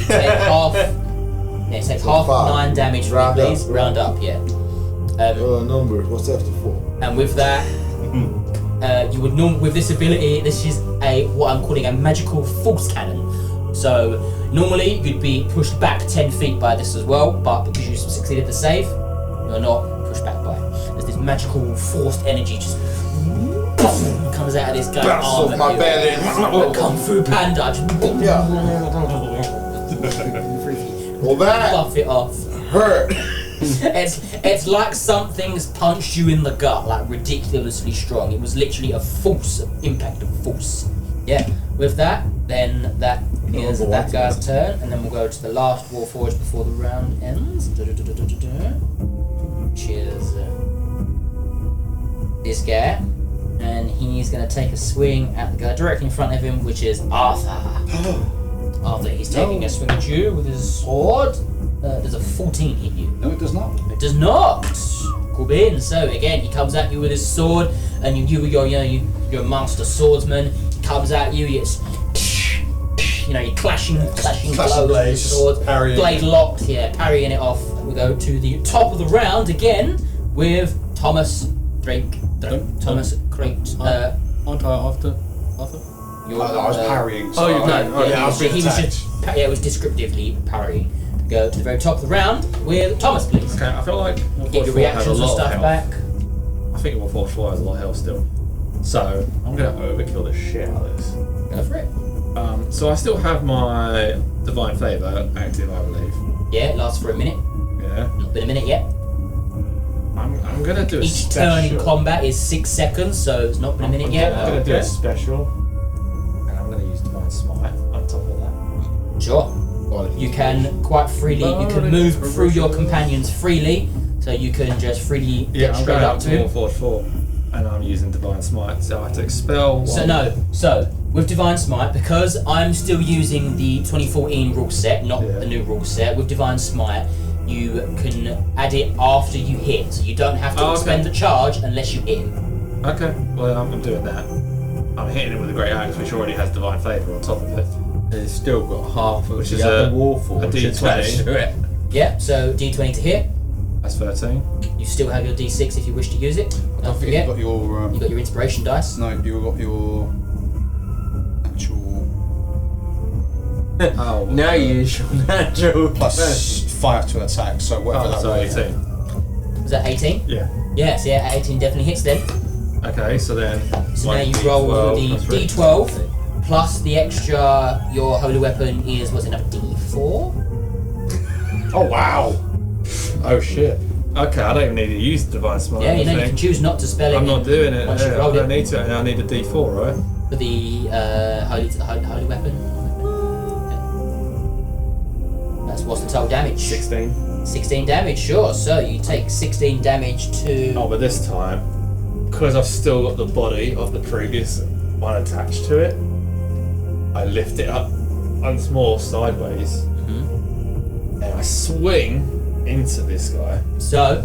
take half... Yeah, take So half 5. 9 damage for me, Round up, please. Round up, yeah. Number. What's after 4? And with that, you would with this ability, this is what I'm calling a magical force cannon. So normally you'd be pushed back 10 feet by this as well, but because you succeeded the save, you're not pushed back by it. There's this magical forced energy just comes out of this guy's Bounce arm off at my you. belly. Kung Fu Panda, just Yeah. Well, that buff it off. hurt. It's like something's punched you in the gut, like ridiculously strong. It was literally a force, impact of force. Yeah, with that, then that is that guy's turn, and then we'll go to the last Warforged before the round ends. Which is this guy. And he's going to take a swing at the guy directly in front of him, which is Arthur. Arthur, he's taking a swing at you with his sword. Does a 14 hit you? No, it does not. It does not. Corbin. So again, he comes at you with his sword, and you're a master swordsman. He comes at you. It's you're clashing blows with his sword. Parrying. Blade locked. Yeah, parrying it off. We go to the top of the round again with Thomas Drake. Thomas Krayt. Aren't I after Arthur? I was parrying. Oh, you No, can. Oh, yeah, yeah, he was just it was descriptively parrying. Go to the very top of the round with Thomas, please. Okay, I feel like Get your Warforged 4 has a reactions and lot of stuff health. back. I think Warforged 4 has a lot of health still. So I'm gonna overkill the shit out of this. Go for it. So I still have my Divine Favour active, I believe. Yeah, it lasts for a minute. Yeah. Not been a minute yet. I'm gonna do a Each special. turn in combat is 6 seconds, so it's not been a minute yet. I'm gonna do a Okay. special, and I'm gonna use Divine Smite on top of that. Sure. You can quite freely. You can move through your companions freely, so you can just freely Yeah, get I'm straight going up up to to him. Warforged 4, and I'm using Divine Smite, so I have to expel one. So with Divine Smite, because I'm still using the 2014 rule set, not Yeah. the new rule set. With Divine Smite, you can add it after you hit, so you don't have to Oh, okay. expend the charge unless you hit him. Okay, well I'm doing that. I'm hitting it with a Great Axe, which already has Divine Favour on top of it. It's still got half of Which the is other a Warforged D20. attached to it. Yeah. So D20 to hit. That's 13. You still have your D6 if you wish to use it. I Don't think forget. you've got your. You got your inspiration dice. No, you've got your actual Oh, Now you use your natural. plus 5 to attack. So whatever Oh, that so was. 18. Was that 18? Yeah. Yes. Yeah. 18 definitely hits then. Okay, so then. So now you roll the D12 plus the extra. Your holy weapon is what's it, a D4? Oh wow! Oh shit. Okay, I don't even need to use Divine Smite. Yeah, you know you can choose not to spell it. I'm not doing it. Once you I rolled don't it. need to. I need a D4, right? For the holy weapon. That's what's the total damage? 16. 16 damage, sure. So you take 16 damage to. Oh, but this time, because I've still got the body of the previous one attached to it, I lift it up once more sideways, and I swing into this guy. So,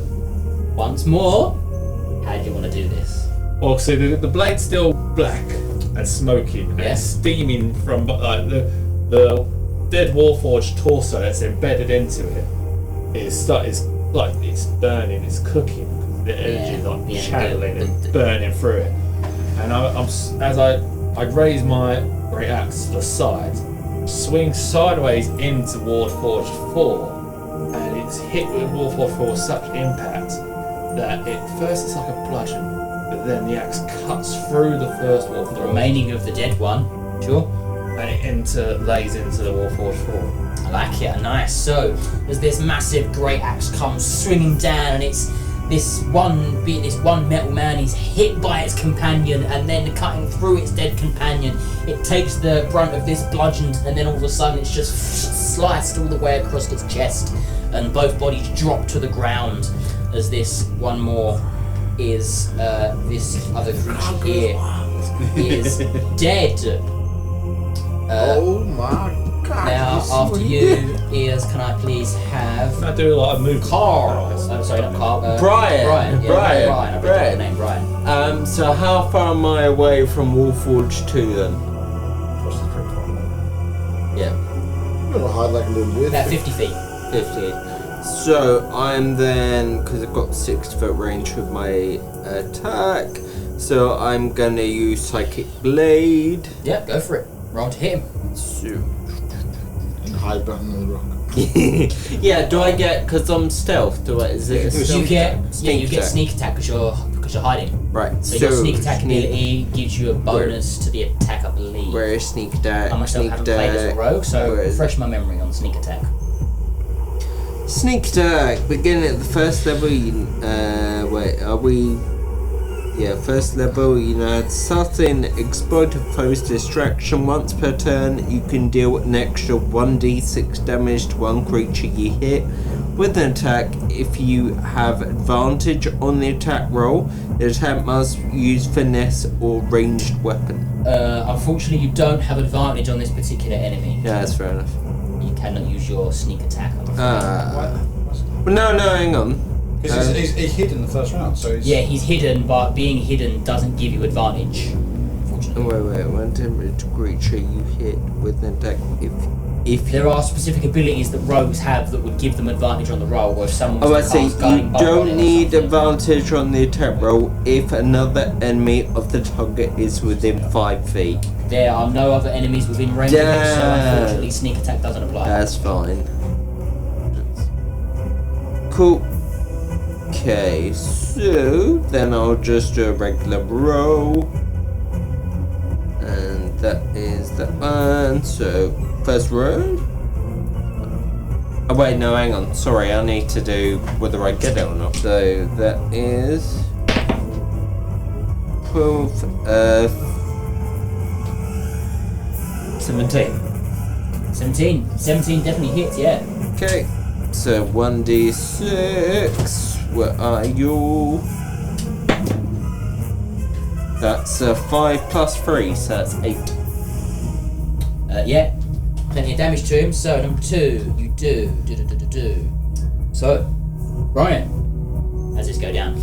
once more, how do you want to do this? Well, see, the blade's still black and smoking and Yeah. steaming from like the dead Warforged torso that's embedded into it. It's like it's burning, it's cooking. The energy is like Yeah, channeling and burning through it. And as I raise my great axe to the side, swing sideways into Warforged 4, and it's hit with Warforged 4 with such impact that first it's like a bludgeon, but then the axe cuts through the first The Warforged remaining of the dead one, sure. and it lays into the Warforged 4. I like it, nice. So, as this massive great axe comes swinging down, and it's this one metal man, he's hit by its companion, and then cutting through its dead companion, it takes the brunt of this bludgeon, and then all of a sudden it's just sliced all the way across its chest, and both bodies drop to the ground as this one more is this other creature here is dead. Oh my god. Now, he's after sweet. you is, can I please have I do like a move. Karl? I'm sorry, not Karl. Brian. Brian. Yeah, Brian. Brian. I've written the name Brian. So how far am I away from Warforged 2 then? What's the trick from? Yeah, You're gonna hide like a little bit. About 50 feet. 50. So I'm then, because I've got 60-foot range with my attack, so I'm gonna use Psychic Blade. Yep, go for it. Roll to hit him. So And hide behind the rock. yeah, do I get, because I'm stealth, is it a stealth You get attack? you get sneak attack because you're hiding. Right, So your sneak attack ability gives you a bonus to the attack, I believe. Where is sneak attack? I myself Sneak haven't played as a attack. rogue, so Where is refresh my memory on sneak attack. Sneak attack. Begin at the first level. First level. Starting exploitive foes distraction once per turn. You can deal an extra 1d6 damage to one creature you hit with an attack. If you have advantage on the attack roll, the attack must use finesse or ranged weapon. Unfortunately, you don't have advantage on this particular enemy. Yeah, that's fair enough. You cannot use your sneak attack. I'm afraid. Well, no, hang on. Because he's hid in the first round, so he's... Yeah, he's hidden, but being hidden doesn't give you advantage. Unfortunately. Wait, one damage creature you hit with an attack if There are specific abilities that rogues have that would give them advantage on the roll, or if someone I was to say cast Guiding you Bolt on don't it or need something. advantage on the attack roll if another enemy of the target is within 5 feet. There are no other enemies within range of it, so Damn. unfortunately sneak attack doesn't apply. That's fine. Cool. Okay, so then I'll just do a regular roll. And that is that one. So, first roll. Oh, wait, no, hang on. Sorry, I need to do whether I get it or not. So, that is 12, 17. 17 definitely hits, yeah. Okay, so 1d6. Where are you? That's 5 plus 3, so that's 8. Yeah, plenty of damage to him. So number 2, you do. So, Ryan, how's this go down?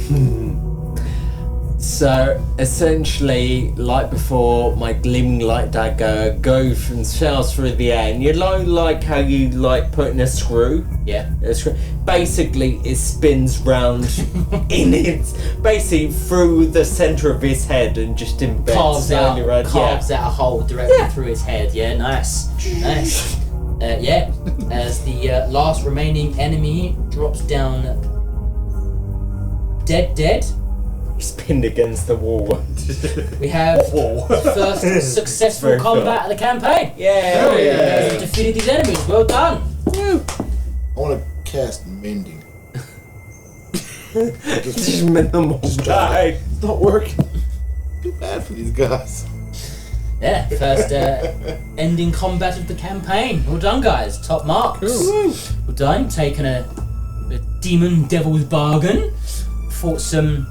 So essentially, like before, my gleaming light dagger goes and sails through the air, and you like how you like putting a screw. Yeah. A screw. Basically, it spins round in its basically through the center of his head and just embeds Carves slowly around. out a hole directly through his head. Yeah, nice. Yeah, as the last remaining enemy drops down dead. He's pinned against the wall. We have first successful Very combat of the campaign. Yeah. You guys have defeated these enemies. Well done. I want to cast mending. Just minimal die. It's not working. Too bad for these guys. Yeah, first ending combat of the campaign. Well done, guys. Top marks. Cool. Well done. Taken a demon devil's bargain. Fought some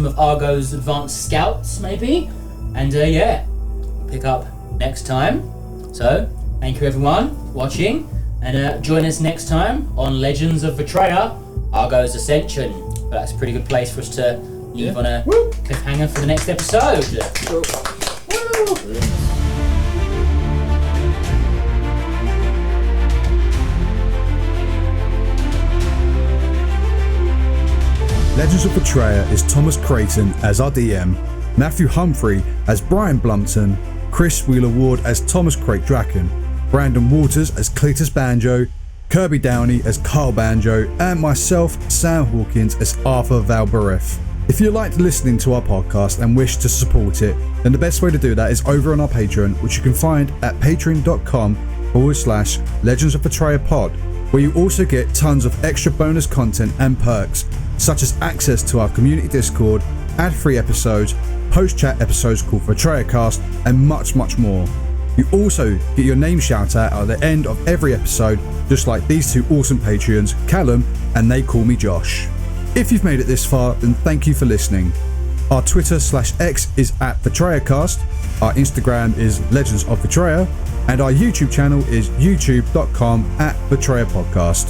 of Argo's advanced scouts, maybe. And pick up next time. So, thank you everyone watching. And join us next time on Legends of Vertraer, Argo's Ascension. But that's a pretty good place for us to leave on a cliffhanger for the next episode. Legends of Vertraer is Thomas Creighton as our DM, Matthew Humphrey as Brian Blumpton, Kris Wheeler-Ward as Thomas Krayt Draken, Brandon Waters as Cleetus Banjo, Kirby Downey as Karl Banjo, and myself, Sam Hawkins, as Arthur Valbirith. If you liked listening to our podcast and wish to support it, then the best way to do that is over on our Patreon, which you can find at patreon.com/Legends of Vertraer Pod, where you also get tons of extra bonus content and perks, such as access to our community Discord, ad-free episodes, post-chat episodes called Vertraercast, and much, much more. You also get your name shout out at the end of every episode, just like these two awesome Patreons, Callum and They Call Me Josh. If you've made it this far, then thank you for listening. Our Twitter/X is at Vertraercast, our Instagram is Legends of Vertraer, and our YouTube channel is youtube.com/Vertraer Podcast.